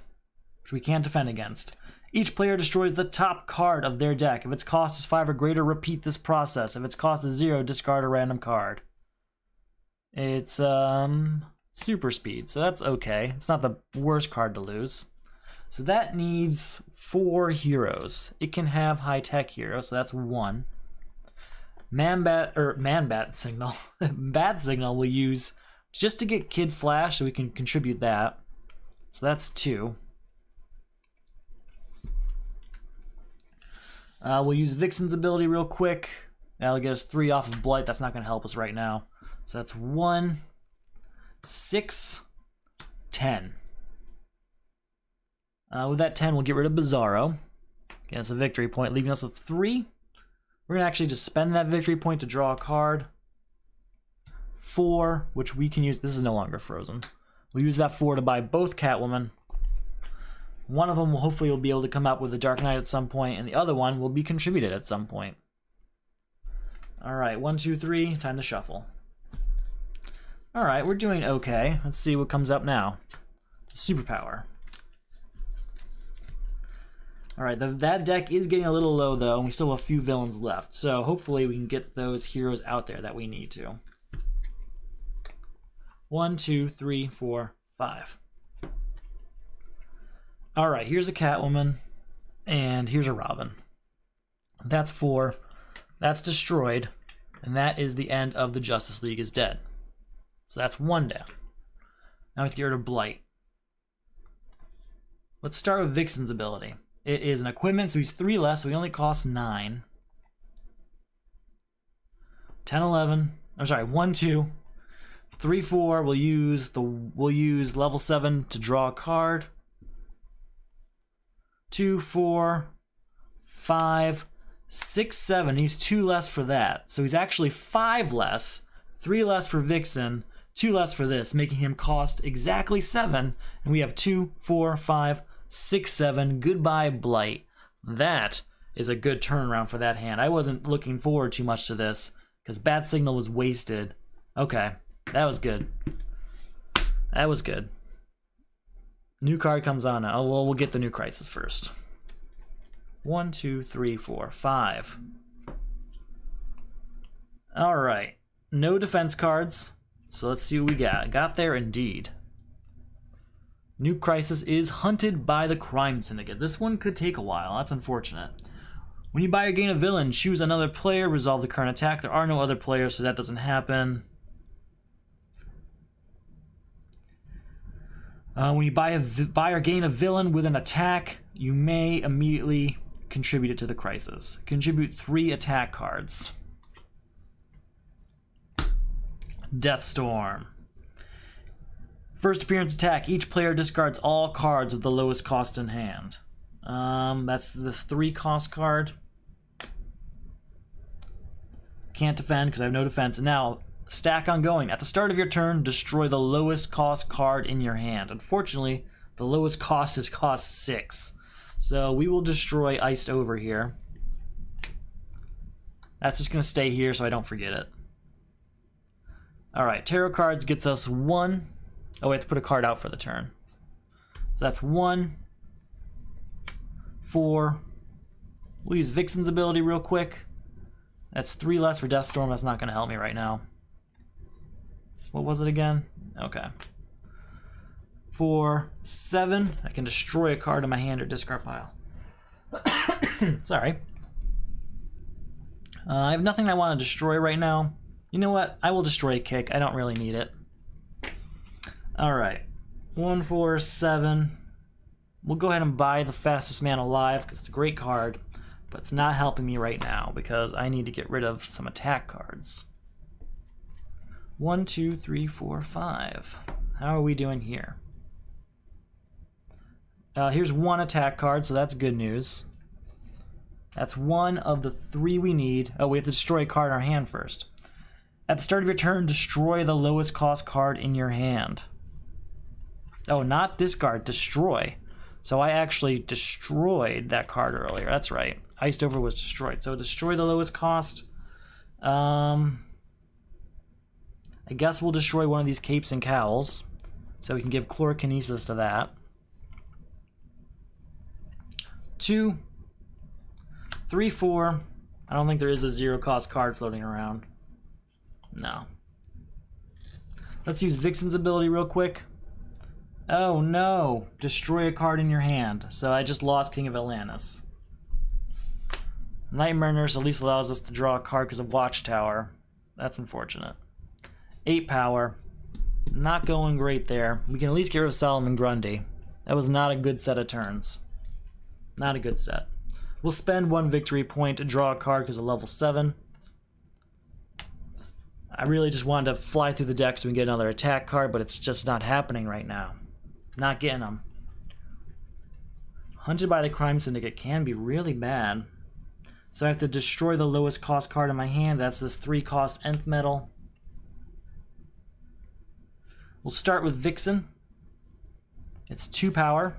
which we can't defend against. Each player destroys the top card of their deck. If its cost is 5 or greater, repeat this process. If its cost is 0, discard a random card. It's super speed, so that's okay. It's not the worst card to lose. So that needs 4 heroes. It can have High-Tech Hero, so that's 1. Man-Bat Signal. Bat Signal will use just to get Kid Flash so we can contribute that. So that's 2. We'll use Vixen's ability real quick. That'll get us 3 off of Blight. That's not going to help us right now. So that's 1, 6, 10. With that 10, we'll get rid of Bizarro. Get us a victory point, leaving us with 3. We're going to actually just spend that victory point to draw a card. 4, which we can use. This is no longer frozen. We'll use that 4 to buy both Catwoman. One of them will hopefully be able to come out with a Dark Knight at some point, and the other one will be contributed at some point. Alright, 1, 2, 3, time to shuffle. Alright, we're doing okay. Let's see what comes up now. It's a superpower. Alright, that deck is getting a little low though, and we still have a few villains left. So hopefully we can get those heroes out there that we need to. 1, 2, 3, 4, 5. Alright, here's a Catwoman, and here's a Robin. That's 4. That's destroyed, and that is the end of the Justice League is dead. So that's 1 down. Now we have to get rid of Blight. Let's start with Vixen's ability. It is an equipment, so he's 3 less, so he only costs 9. 10, 11. I'm sorry, 1, 2. 3, 4. We'll use level 7 to draw a card. 2, 4, 5, 6, 7. He's 2 less for that. So he's actually 5 less, 3 less for Vixen, 2 less for this, making him cost exactly 7. And we have 2, 4, 5, 6, 7. Goodbye, Blight. That is a good turnaround for that hand. I wasn't looking forward too much to this because Bat Signal was wasted. Okay, that was good. That was good. New card comes on now. Oh, well, we'll get the new Crisis first. 1, 2, 3, 4, 5. Alright. No defense cards. So let's see what we got. Got there indeed. New Crisis is Hunted by the Crime Syndicate. This one could take a while. That's unfortunate. When you buy or gain a villain, choose another player, resolve the current attack. There are no other players, so that doesn't happen. When you buy or gain a villain with an attack, you may immediately contribute it to the Crisis. Contribute 3 attack cards. Deathstorm. First appearance attack. Each player discards all cards with the lowest cost in hand. That's this 3 cost card. Can't defend because I have no defense. And now, stack ongoing. At the start of your turn, destroy the lowest cost card in your hand. Unfortunately, the lowest cost is cost 6. So we will destroy Iced Over here. That's just going to stay here so I don't forget it. Alright, Tarot Cards gets us 1. Oh, we have to put a card out for the turn. So that's 1, 4. We'll use Vixen's ability real quick. That's 3 less for Deathstorm. That's not going to help me right now. What was it again? Okay. 4, 7. I can destroy a card in my hand or discard pile. Sorry. I have nothing I want to destroy right now. You know what? I will destroy Kick. I don't really need it. Alright. 1, 4, 7. We'll go ahead and buy the Fastest Man Alive because it's a great card. But it's not helping me right now because I need to get rid of some attack cards. 1, 2, 3, 4, 5. How are we doing here? Here's 1 attack card, so that's good news. That's 1 of the 3 we need. Oh, we have to destroy a card in our hand first. At the start of your turn, destroy the lowest cost card in your hand. Oh, not discard, destroy. So I actually destroyed that card earlier. That's right. Iced Over was destroyed. So destroy the lowest cost. I guess we'll destroy one of these capes and cowls. So we can give Chlorokinesis to that. 2, 3, 4. I don't think there is a 0 cost card floating around. No. Let's use Vixen's ability real quick. Oh no! Destroy a card in your hand. So I just lost King of Atlantis. Nightmare Nurse at least allows us to draw a card because of Watchtower. That's unfortunate. 8 power. Not going great there. We can at least get rid of Solomon Grundy. That was not a good set of turns. Not a good set. We'll spend 1 victory point to draw a card because of level 7. I really just wanted to fly through the deck so we can get another attack card, but it's just not happening right now. Not getting them. Hunted by the Crime Syndicate can be really bad. So I have to destroy the lowest cost card in my hand. That's this 3 cost Nth Metal. We'll start with Vixen. It's 2 power.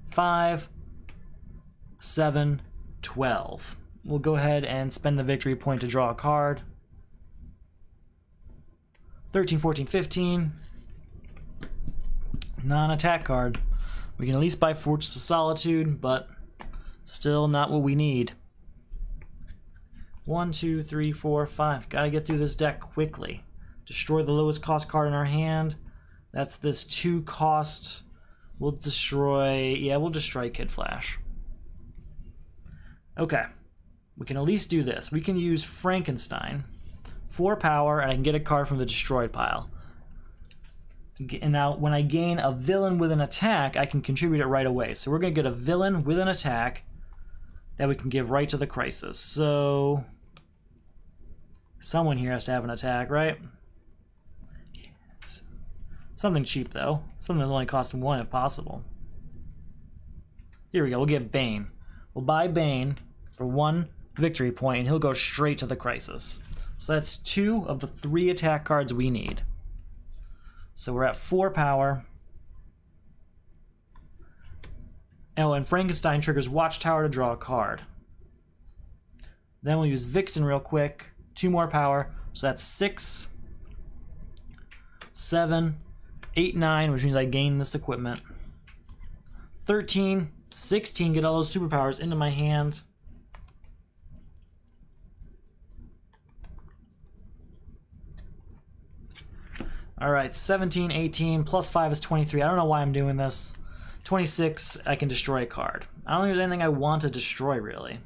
5, 7, 12. We'll go ahead and spend the victory point to draw a card. 13, 14, 15. Non-attack card. We can at least buy Fortress of Solitude, but still not what we need. 1, 2, 3, 4, 5. Gotta get through this deck quickly. Destroy the lowest cost card in our hand. That's this 2 cost. We'll destroy... Yeah, we'll destroy Kid Flash. Okay. We can at least do this. We can use Frankenstein. 4 power, and I can get a card from the destroyed pile. And now, when I gain a villain with an attack, I can contribute it right away. So we're going to get a villain with an attack that we can give right to the Crisis. So, someone here has to have an attack, right? Yes. Something cheap, though. Something that only costs 1 if possible. Here we go. We'll get Bane. We'll buy Bane for 1 victory point, and he'll go straight to the Crisis. So that's 2 of the 3 attack cards we need. So we're at 4 power. Oh, and Frankenstein triggers Watchtower to draw a card. Then we'll use Vixen real quick. 2 more power. So that's 6, 7, 8, 9, which means I gain this equipment. 13, 16, get all those superpowers into my hand. Alright, 17, 18, plus 5 is 23. I don't know why I'm doing this. 26, I can destroy a card. I don't think there's anything I want to destroy, really.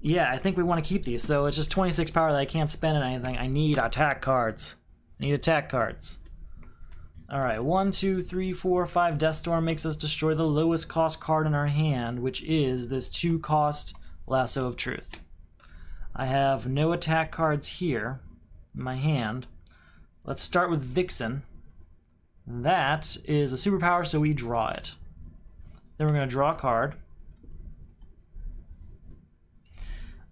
Yeah, I think we want to keep these. So it's just 26 power that I can't spend on anything. I need attack cards. I need attack cards. Alright, 1, 2, 3, 4, 5. Deathstorm makes us destroy the lowest cost card in our hand, which is this 2 cost Lasso of Truth. I have no attack cards here in my hand. Let's start with Vixen. That is a superpower, so we draw it. Then we're going to draw a card.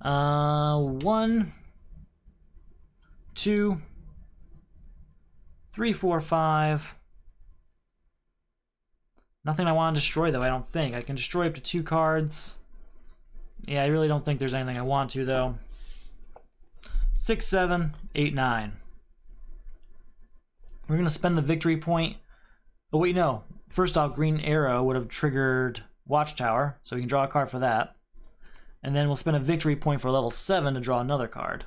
1, 2, 3, 4, 5. Nothing I want to destroy, though, I don't think. I can destroy up to 2 cards. Yeah, I really don't think there's anything I want to, though. 6, 7, 8, 9. We're going to spend the victory point. Oh, wait, no. First off, Green Arrow would have triggered Watchtower, so we can draw a card for that. And then we'll spend a victory point for level 7 to draw another card.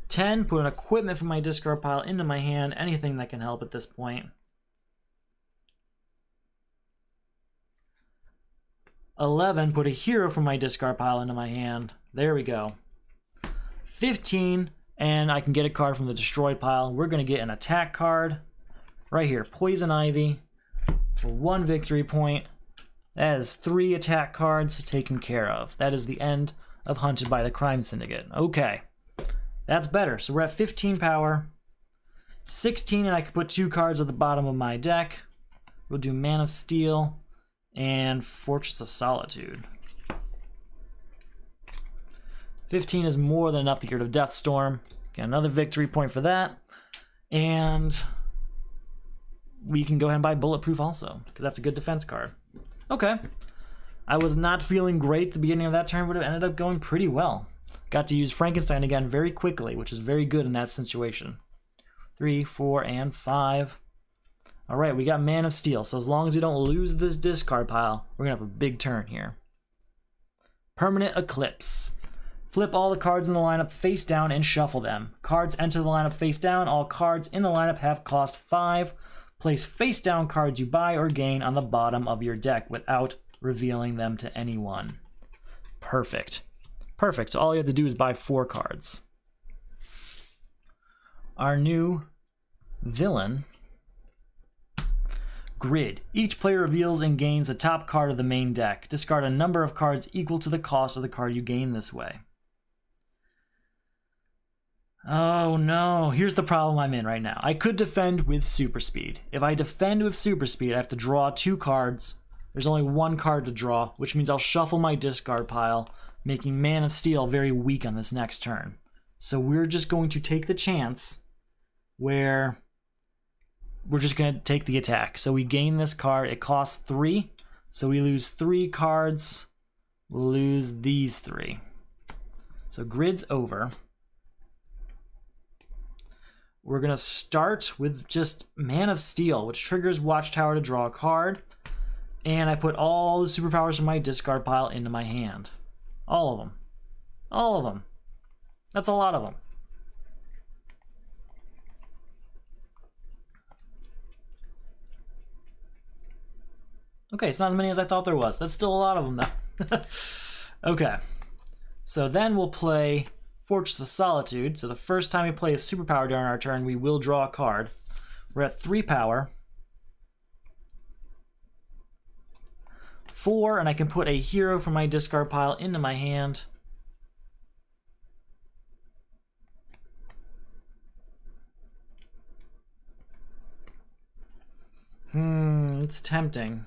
10, put an equipment from my discard pile into my hand. Anything that can help at this point. 11, put a hero from my discard pile into my hand. There we go. 15, and I can get a card from the destroyed pile. We're going to get an attack card right here. Poison Ivy for 1 victory point. That is 3 attack cards taken care of. That is the end of Hunted by the Crime Syndicate. Okay. That's better. So we're at 15 power. 16, and I can put 2 cards at the bottom of my deck. We'll do Man of Steel and Fortress of Solitude. 15 is more than enough to get rid of Deathstorm. Get another victory point for that. And we can go ahead and buy Bulletproof also, because that's a good defense card. Okay. I was not feeling great at the beginning of that turn, but it ended up going pretty well. Got to use Frankenstein again very quickly, which is very good in that situation. 3, 4, and 5. Alright, we got Man of Steel, so as long as we don't lose this discard pile, we're going to have a big turn here. Permanent Eclipse. Flip all the cards in the lineup face down and shuffle them. Cards enter the lineup face down. All cards in the lineup have cost 5. Place face down cards you buy or gain on the bottom of your deck without revealing them to anyone. Perfect. Perfect. So all you have to do is buy 4 cards. Our new villain, Grid. Each player reveals and gains the top card of the main deck. Discard a number of cards equal to the cost of the card you gain this way. Oh no, here's the problem I'm in right now. I could defend with super speed. If I defend with super speed, I have to draw 2 cards. There's only 1 card to draw, which means I'll shuffle my discard pile, making Man of Steel very weak on this next turn. So we're just going to take the chance where we're just going to take the attack. So we gain this card. It costs 3, so we lose 3 cards. We'll lose these 3. So Grid's over. We're going to start with just Man of Steel, which triggers Watchtower to draw a card. And I put all the superpowers from my discard pile into my hand. All of them. All of them. That's a lot of them. Okay, it's not as many as I thought there was. That's still a lot of them, though. Okay. So then we'll play Fortress of Solitude. So the first time we play a superpower during our turn, we will draw a card. We're at 3 power. 4, and I can put a hero from my discard pile into my hand. It's tempting.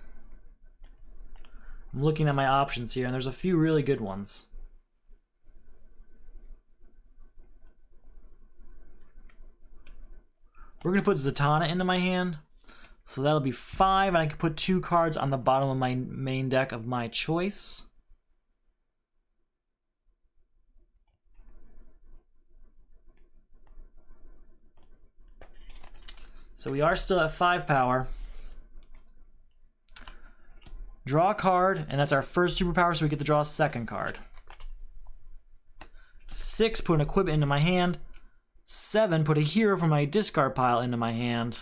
I'm looking at my options here, and there's a few really good ones. We're going to put Zatanna into my hand. So that'll be 5, and I can put 2 cards on the bottom of my main deck of my choice. So we are still at 5 power. Draw a card, and that's our first superpower, so we get to draw a second card. 6, put an equipment into my hand. 7, put a hero from my discard pile into my hand.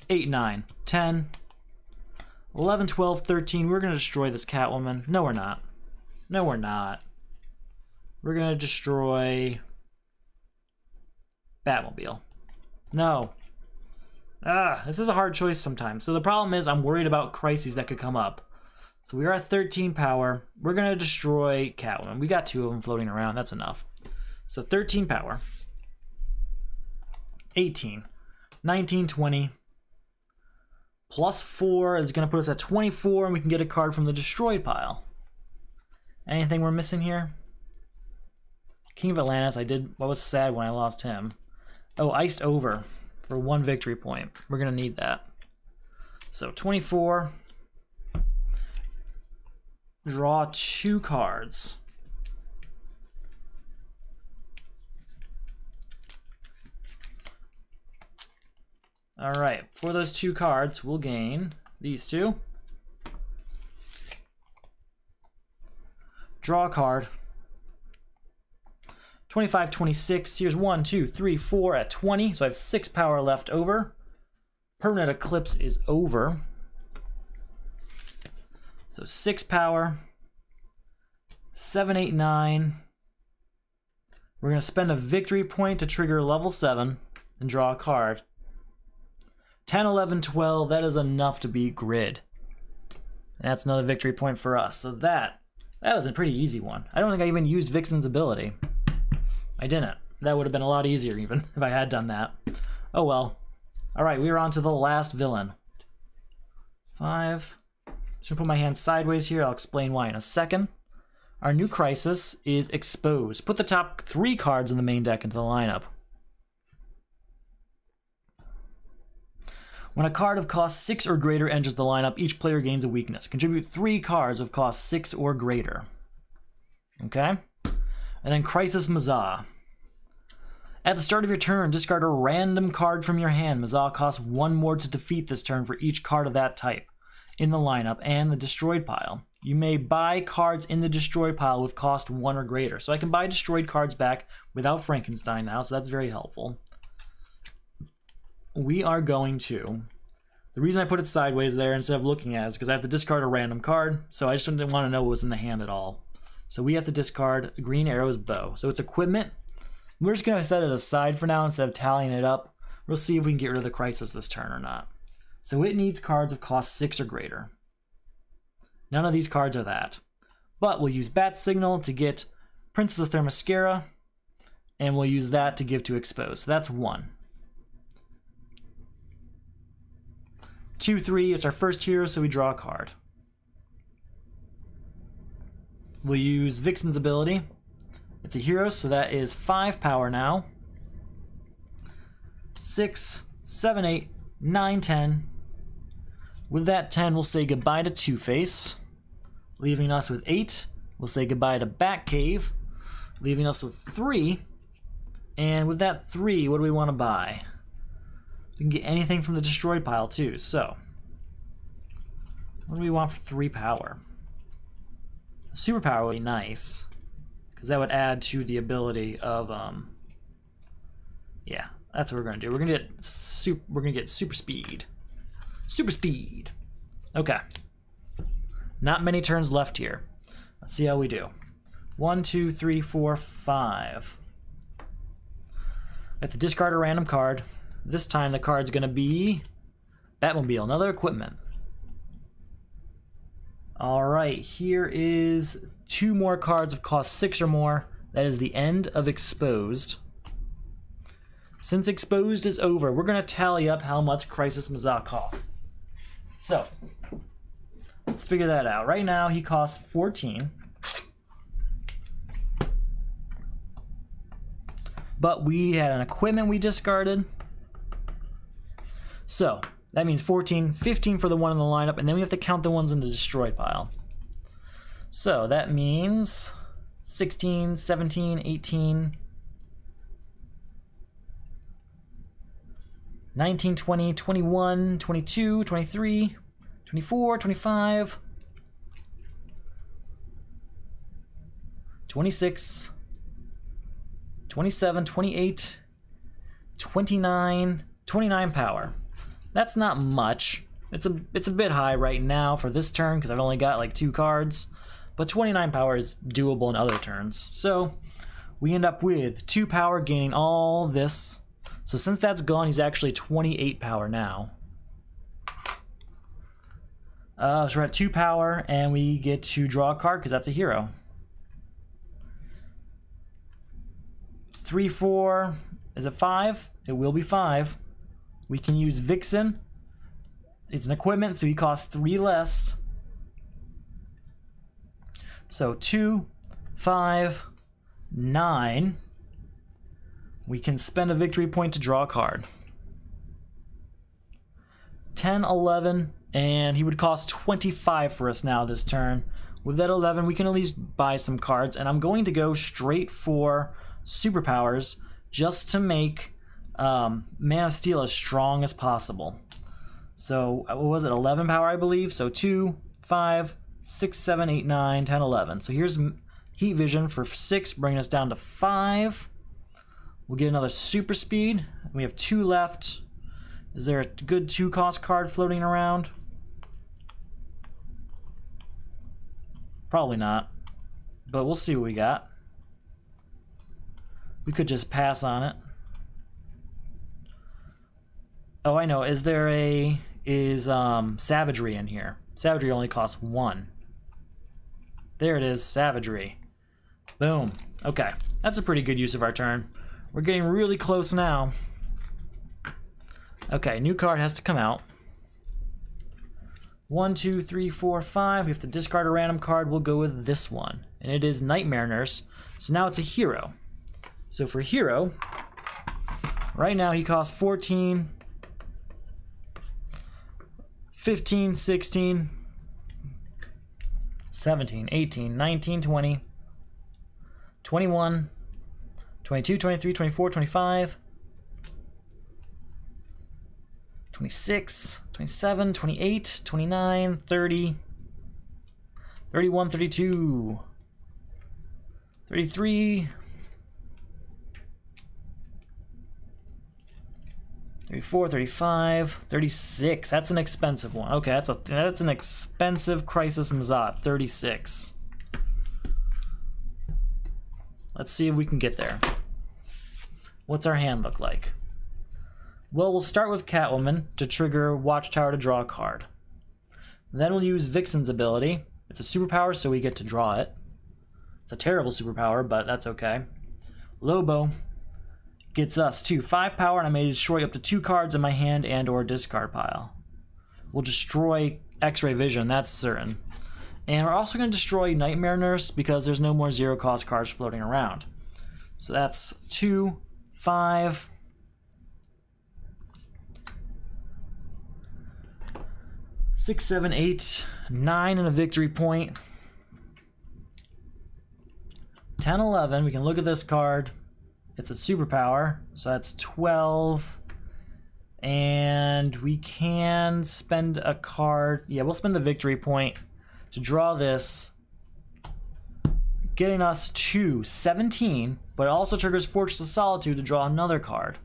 8, 9, 10, 11, 12, 13. We're going to destroy this Catwoman. No, we're not. No, we're not. We're going to destroy Batmobile. No. This is a hard choice sometimes. So the problem is I'm worried about crises that could come up. So we are at 13 power. We're going to destroy Catwoman. We got 2 of them floating around. That's enough. So 13 power. 18, 19, 20. Plus 4 is going to put us at 24, and we can get a card from the destroyed pile. Anything we're missing here? King of Atlantis, I was sad when I lost him. Oh, iced over for 1 victory point. We're going to need that. So 24. Draw 2 cards. All right, for those 2 cards, we'll gain these 2. Draw a card. 25, 26. Here's 1, 2, 3, 4 at 20. So I have 6 power left over. Permanent Eclipse is over. So 6 power. 7, 8, 9. We're going to spend a victory point to trigger level 7 and draw a card. 10, 11, 12, that is enough to beat Grid. That's another victory point for us. So that was a pretty easy one. I don't think I even used Vixen's ability. I didn't. That would have been a lot easier even if I had done that. Oh well. Alright, we are on to the last villain. 5. Just gonna put my hand sideways here. I'll explain why in a second. Our new crisis is Exposed. Put the top 3 cards in the main deck into the lineup. When a card of cost 6 or greater enters the lineup, each player gains a weakness. Contribute 3 cards of cost 6 or greater. Okay? And then Crisis Mazah. At the start of your turn, discard a random card from your hand. Mazah costs 1 more to defeat this turn for each card of that type in the lineup and the destroyed pile. You may buy cards in the destroyed pile with cost 1 or greater. So I can buy destroyed cards back without Frankenstein now, so that's very helpful. We are going to The reason I put it sideways there instead of looking at it is because I have to discard a random card, so I just didn't want to know what was in the hand at all. So we have to discard Green Arrow's bow. So it's equipment. We're just going to set it aside for now instead of tallying it up. We'll see if we can get rid of the Crisis this turn or not. So it needs cards of cost 6 or greater. None of these cards are that. But we'll use Bat Signal to get Princess of Themyscira, and we'll use that to give to Expose. So that's 1. 2, 3, it's our first hero, so we draw a card. We'll use Vixen's ability. It's a hero, so that is 5 power now. 6, 7, 8, 9, 10. With that 10, we'll say goodbye to Two-Face, leaving us with 8. We'll say goodbye to Batcave, leaving us with 3. And with that 3, what do we want to buy? We can get anything from the destroyed pile too, so what do we want for 3 power? Superpower would be nice, because that would add to the ability of yeah, that's what we're gonna do. We're gonna get super speed. Super speed. Okay. Not many turns left here. Let's see how we do. 1, 2, 3, 4, 5. I have to discard a random card. This time the card's gonna be Batmobile, another equipment. Alright, here is 2 more cards of cost 6 or more. That is the end of Exposed. Since Exposed is over, we're gonna tally up how much Crisis Mazahs costs. So, let's figure that out. Right now he costs 14. But we had an equipment we discarded. So, that means 14, 15 for the one in the lineup, and then we have to count the ones in the destroyed pile. So, that means 16, 17, 18, 19, 20, 21, 22, 23, 24, 25, 26, 27, 28, 29, 29 power. That's not much. It's a bit high right now for this turn because I've only got like 2 cards, but 29 power is doable in other turns. So we end up with 2 power gaining all this. So since that's gone, he's actually 28 power now. So we're at 2 power and we get to draw a card because that's a hero. 3, 4, is it 5? It will be 5. We can use Vixen. It's an equipment, so he costs 3 less. So 2, 5, 9. We can spend a victory point to draw a card. 10, 11, and he would cost 25 for us now this turn. With that 11, we can at least buy some cards, and I'm going to go straight for superpowers just to make Man of Steel as strong as possible. So what was it, 11 power I believe? So 2, 5, 6, 7, 8, 9, 10, 11. So here's Heat Vision for 6, bringing us down to 5. We'll get another super speed. We have 2 left. Is there a good 2-cost card floating around? Probably not, but we'll see what we got. We could just pass on it. Oh, I know. Is Savagery in here? Savagery only costs 1. There it is, Savagery. Boom. Okay, that's a pretty good use of our turn. We're getting really close now. Okay, new card has to come out. 1, 2, 3, 4, 5. We have to discard a random card. We'll go with this one, and it is Nightmare Nurse. So now it's a hero. So for hero, right now he costs 14, 15, 16, 17, 18, 19, 20, 21, 22, 23, 24, 25, 26, 27, 28, 29, 30, 31, 32, 33, 34, 35, 36. That's an expensive one. Okay, that's an expensive Crisis Mazahs. 36. Let's see if we can get there. What's our hand look like? Well, we'll start with Catwoman to trigger Watchtower to draw a card. Then we'll use Vixen's ability. It's a superpower, so we get to draw it. It's a terrible superpower, but that's okay. Lobo gets us to 5 power, and I may destroy up to 2 cards in my hand and or discard pile. We'll destroy X-Ray Vision, that's certain. And we're also going to destroy Nightmare Nurse because there's no more 0-cost cards floating around. So that's 2, 5... 6, 7, 8, 9 and a victory point. 10, 11, we can look at this card. It's a superpower, so that's 12. And we can spend a card. Yeah, we'll spend the victory point to draw this, getting us to 17, but it also triggers Fortress of Solitude to draw another card.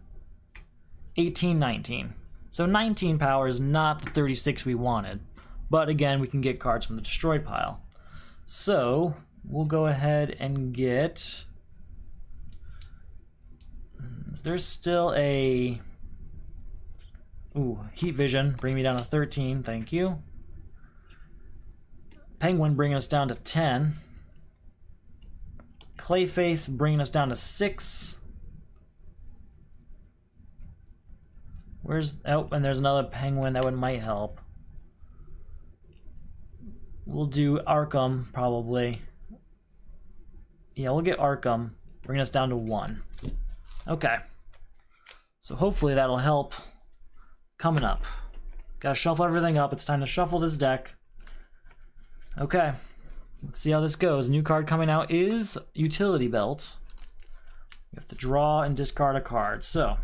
18, 19. So 19 power is not the 36 we wanted, but again, we can get cards from the destroyed pile. So we'll go ahead and get... There's still a... Ooh, Heat Vision, bring me down to 13, thank you. Penguin bringing us down to 10. Clayface bringing us down to 6. Where's... Oh, and there's another Penguin. That one might help. We'll do Arkham, probably. Yeah, we'll get Arkham. Bring us down to 1. Okay. So hopefully that'll help. Coming up. Gotta shuffle everything up. It's time to shuffle this deck. Okay. Let's see how this goes. New card coming out is Utility Belt. You have to draw and discard a card. So...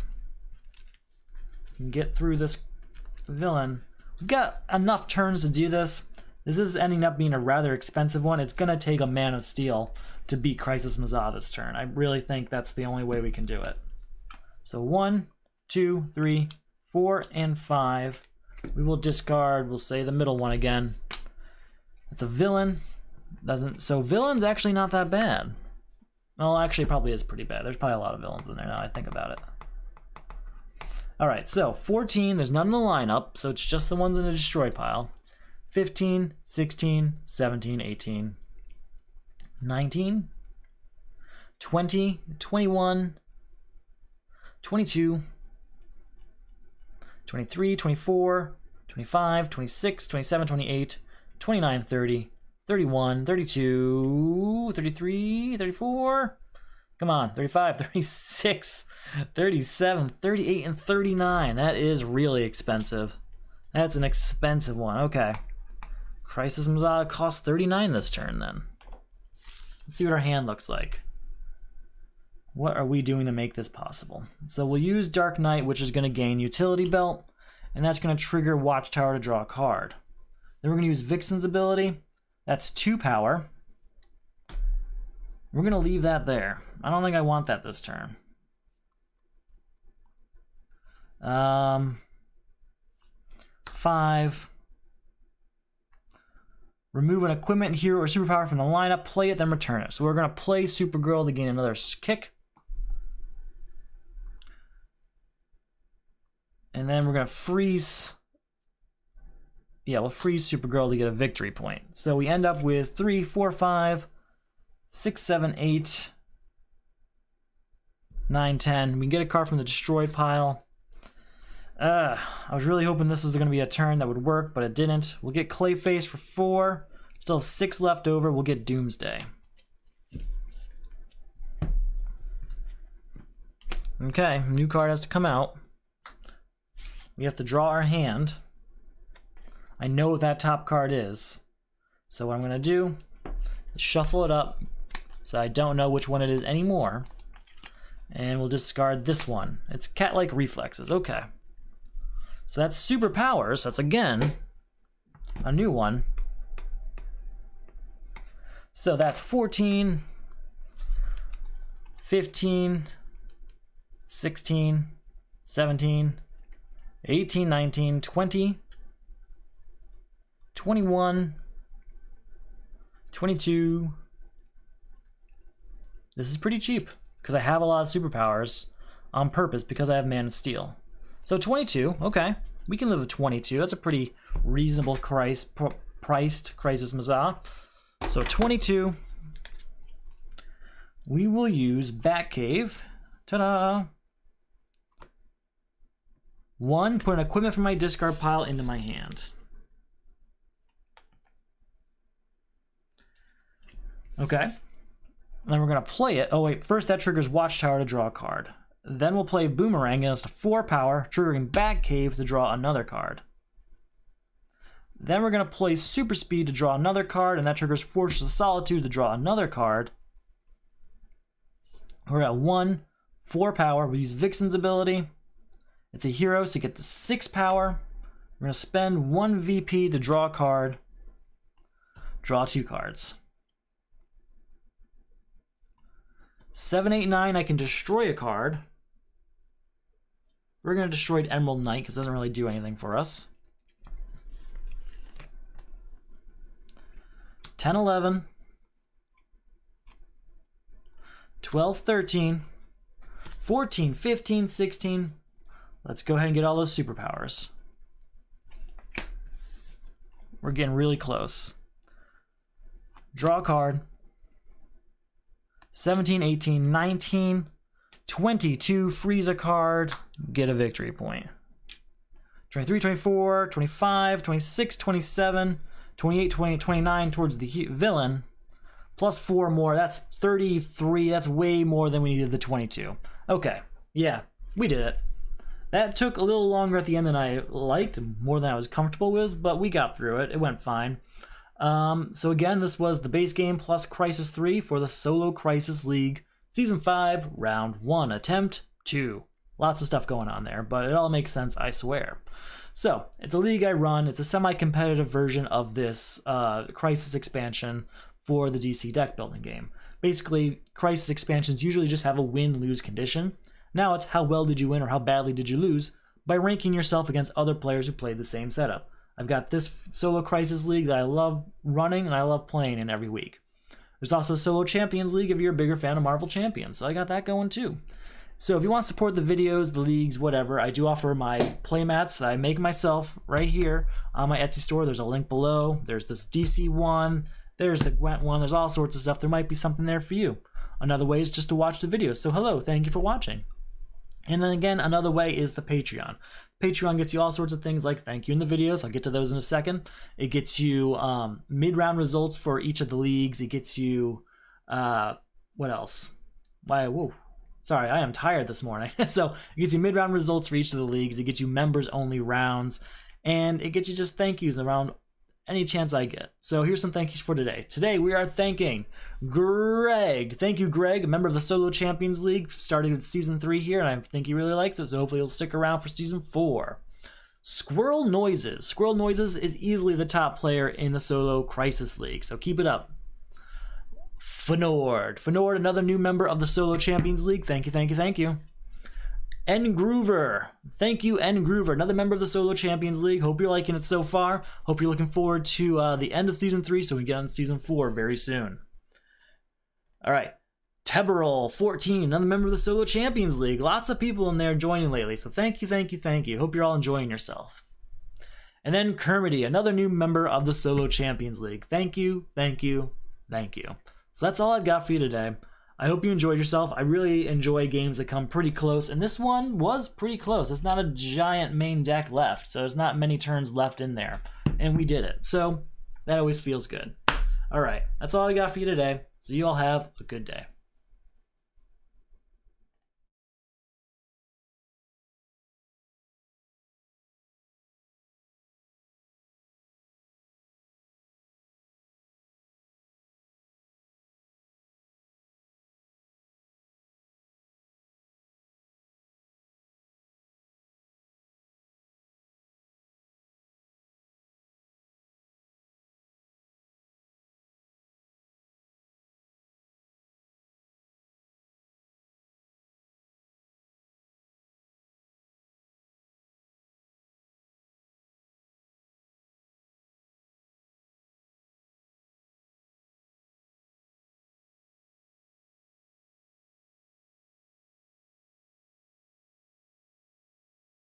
get through this villain. We've got enough turns to do this. This is ending up being a rather expensive one. It's going to take a Man of Steel to beat Crisis Mazahs this turn. I really think that's the only way we can do it. So 1, 2, 3, 4, and 5. We will discard, we'll say the middle one again. It's a villain. So villain's actually not that bad. Well, actually it probably is pretty bad. There's probably a lot of villains in there now I think about it. Alright, so 14, there's none in the lineup, so it's just the ones in the destroyed pile. 15, 16, 17, 18, 19, 20, 21, 22, 23, 24, 25, 26, 27, 28, 29, 30, 31, 32, 33, 34... Come on, 35, 36, 37, 38, and 39. That is really expensive. That's an expensive one. Okay. Crisis Mazahs costs 39 this turn then. Let's see what our hand looks like. What are we doing to make this possible? So we'll use Dark Knight, which is going to gain Utility Belt, and that's going to trigger Watchtower to draw a card. Then we're going to use Vixen's ability. That's 2 power. We're going to leave that there. I don't think I want that this turn. 5. Remove an equipment, hero, or superpower from the lineup, play it, then return it. So we're going to play Supergirl to gain another kick. And then we're going to freeze. Yeah, we'll freeze Supergirl to get a victory point. So we end up with 3, 4, 5, 6, 7, 8, 9, 10. We can get a card from the destroyed pile. I was really hoping this was going to be a turn that would work, but it didn't. We'll get Clayface for 4. Still have 6 left over. We'll get Doomsday. Okay, new card has to come out. We have to draw our hand. I know what that top card is. So what I'm going to do is shuffle it up so I don't know which one it is anymore. And we'll discard this one. It's cat-like reflexes. Okay. So that's superpowers. That's again a new one. So that's 14, 15, 16, 17, 18, 19, 20, 21, 22. This is pretty cheap because I have a lot of superpowers on purpose because I have Man of Steel. So 22, okay. We can live with 22. That's a pretty reasonable priced Crisis Mazah. So 22. We will use Batcave. Ta-da! 1, put an equipment from my discard pile into my hand. Okay. And then we're going to play it. Oh wait, first that triggers Watchtower to draw a card. Then we'll play Boomerang against a 4 power, triggering Batcave to draw another card. Then we're going to play Super Speed to draw another card, and that triggers Fortress of Solitude to draw another card. We're at 1, 4 power. We use Vixen's ability. It's a hero, so you get the 6 power. We're going to spend 1 VP to draw a card. Draw 2 cards. 7, 8, 9, I can destroy a card. We're going to destroy Emerald Knight because it doesn't really do anything for us. 10, 11. 12, 13. 14, 15, 16. Let's go ahead and get all those superpowers. We're getting really close. Draw a card. 17, 18, 19, 22, freeze a card, get a victory point. 23, 24, 25, 26, 27, 28, 20, 29 towards the villain. Plus 4 more, that's 33, that's way more than we needed the 22. Okay, yeah, we did it. That took a little longer at the end than I liked, more than I was comfortable with, but we got through it, it went fine. So again, this was the base game plus Crisis 3 for the Solo Crisis League Season 5, Round 1, Attempt 2. Lots of stuff going on there, but it all makes sense, I swear. So, it's a league I run. It's a semi-competitive version of this Crisis expansion for the DC deck building game. Basically, Crisis expansions usually just have a win-lose condition. Now it's how well did you win or how badly did you lose by ranking yourself against other players who played the same setup. I've got this Solo Crisis League that I love running and I love playing in every week. There's also Solo Champions League if you're a bigger fan of Marvel Champions, so I got that going too. So if you want to support the videos, the leagues, whatever, I do offer my playmats that I make myself right here on my Etsy store. There's a link below. There's this DC one. There's the Gwent one. There's all sorts of stuff. There might be something there for you. Another way is just to watch the videos. So hello, thank you for watching. And then again, another way is the Patreon. Patreon gets you all sorts of things like thank you in the videos. I'll get to those in a second. It gets you mid-round results for each of the leagues. It gets you, what else? Whoa. Sorry, I am tired this morning. So it gets you mid-round results for each of the leagues. It gets you members-only rounds. And it gets you just thank yous around any chance I get. So here's some thank yous for today. Today we are thanking Greg. Thank you, Greg, a member of the Solo Champions League. Started with Season 3 here, and I think he really likes it, so hopefully he'll stick around for Season 4. Squirrel Noises. Squirrel Noises is easily the top player in the Solo Crisis League, so keep it up. Fenord, another new member of the Solo Champions League. Thank you, thank you, thank you. N Groover. Thank you, N Groover, another member of the Solo Champions League. Hope you're liking it so far. Hope you're looking forward to the end of Season 3 so we get on Season 4 very soon. All right. Teberol, 14, another member of the Solo Champions League. Lots of people in there joining lately, so thank you, thank you, thank you. Hope you're all enjoying yourself. And then Kermity, another new member of the Solo Champions League. Thank you, thank you, thank you. So that's all I've got for you today. I hope you enjoyed yourself. I really enjoy games that come pretty close, and this one was pretty close. It's not a giant main deck left, so there's not many turns left in there, and we did it. So that always feels good. All right, that's all I got for you today. So you all have a good day.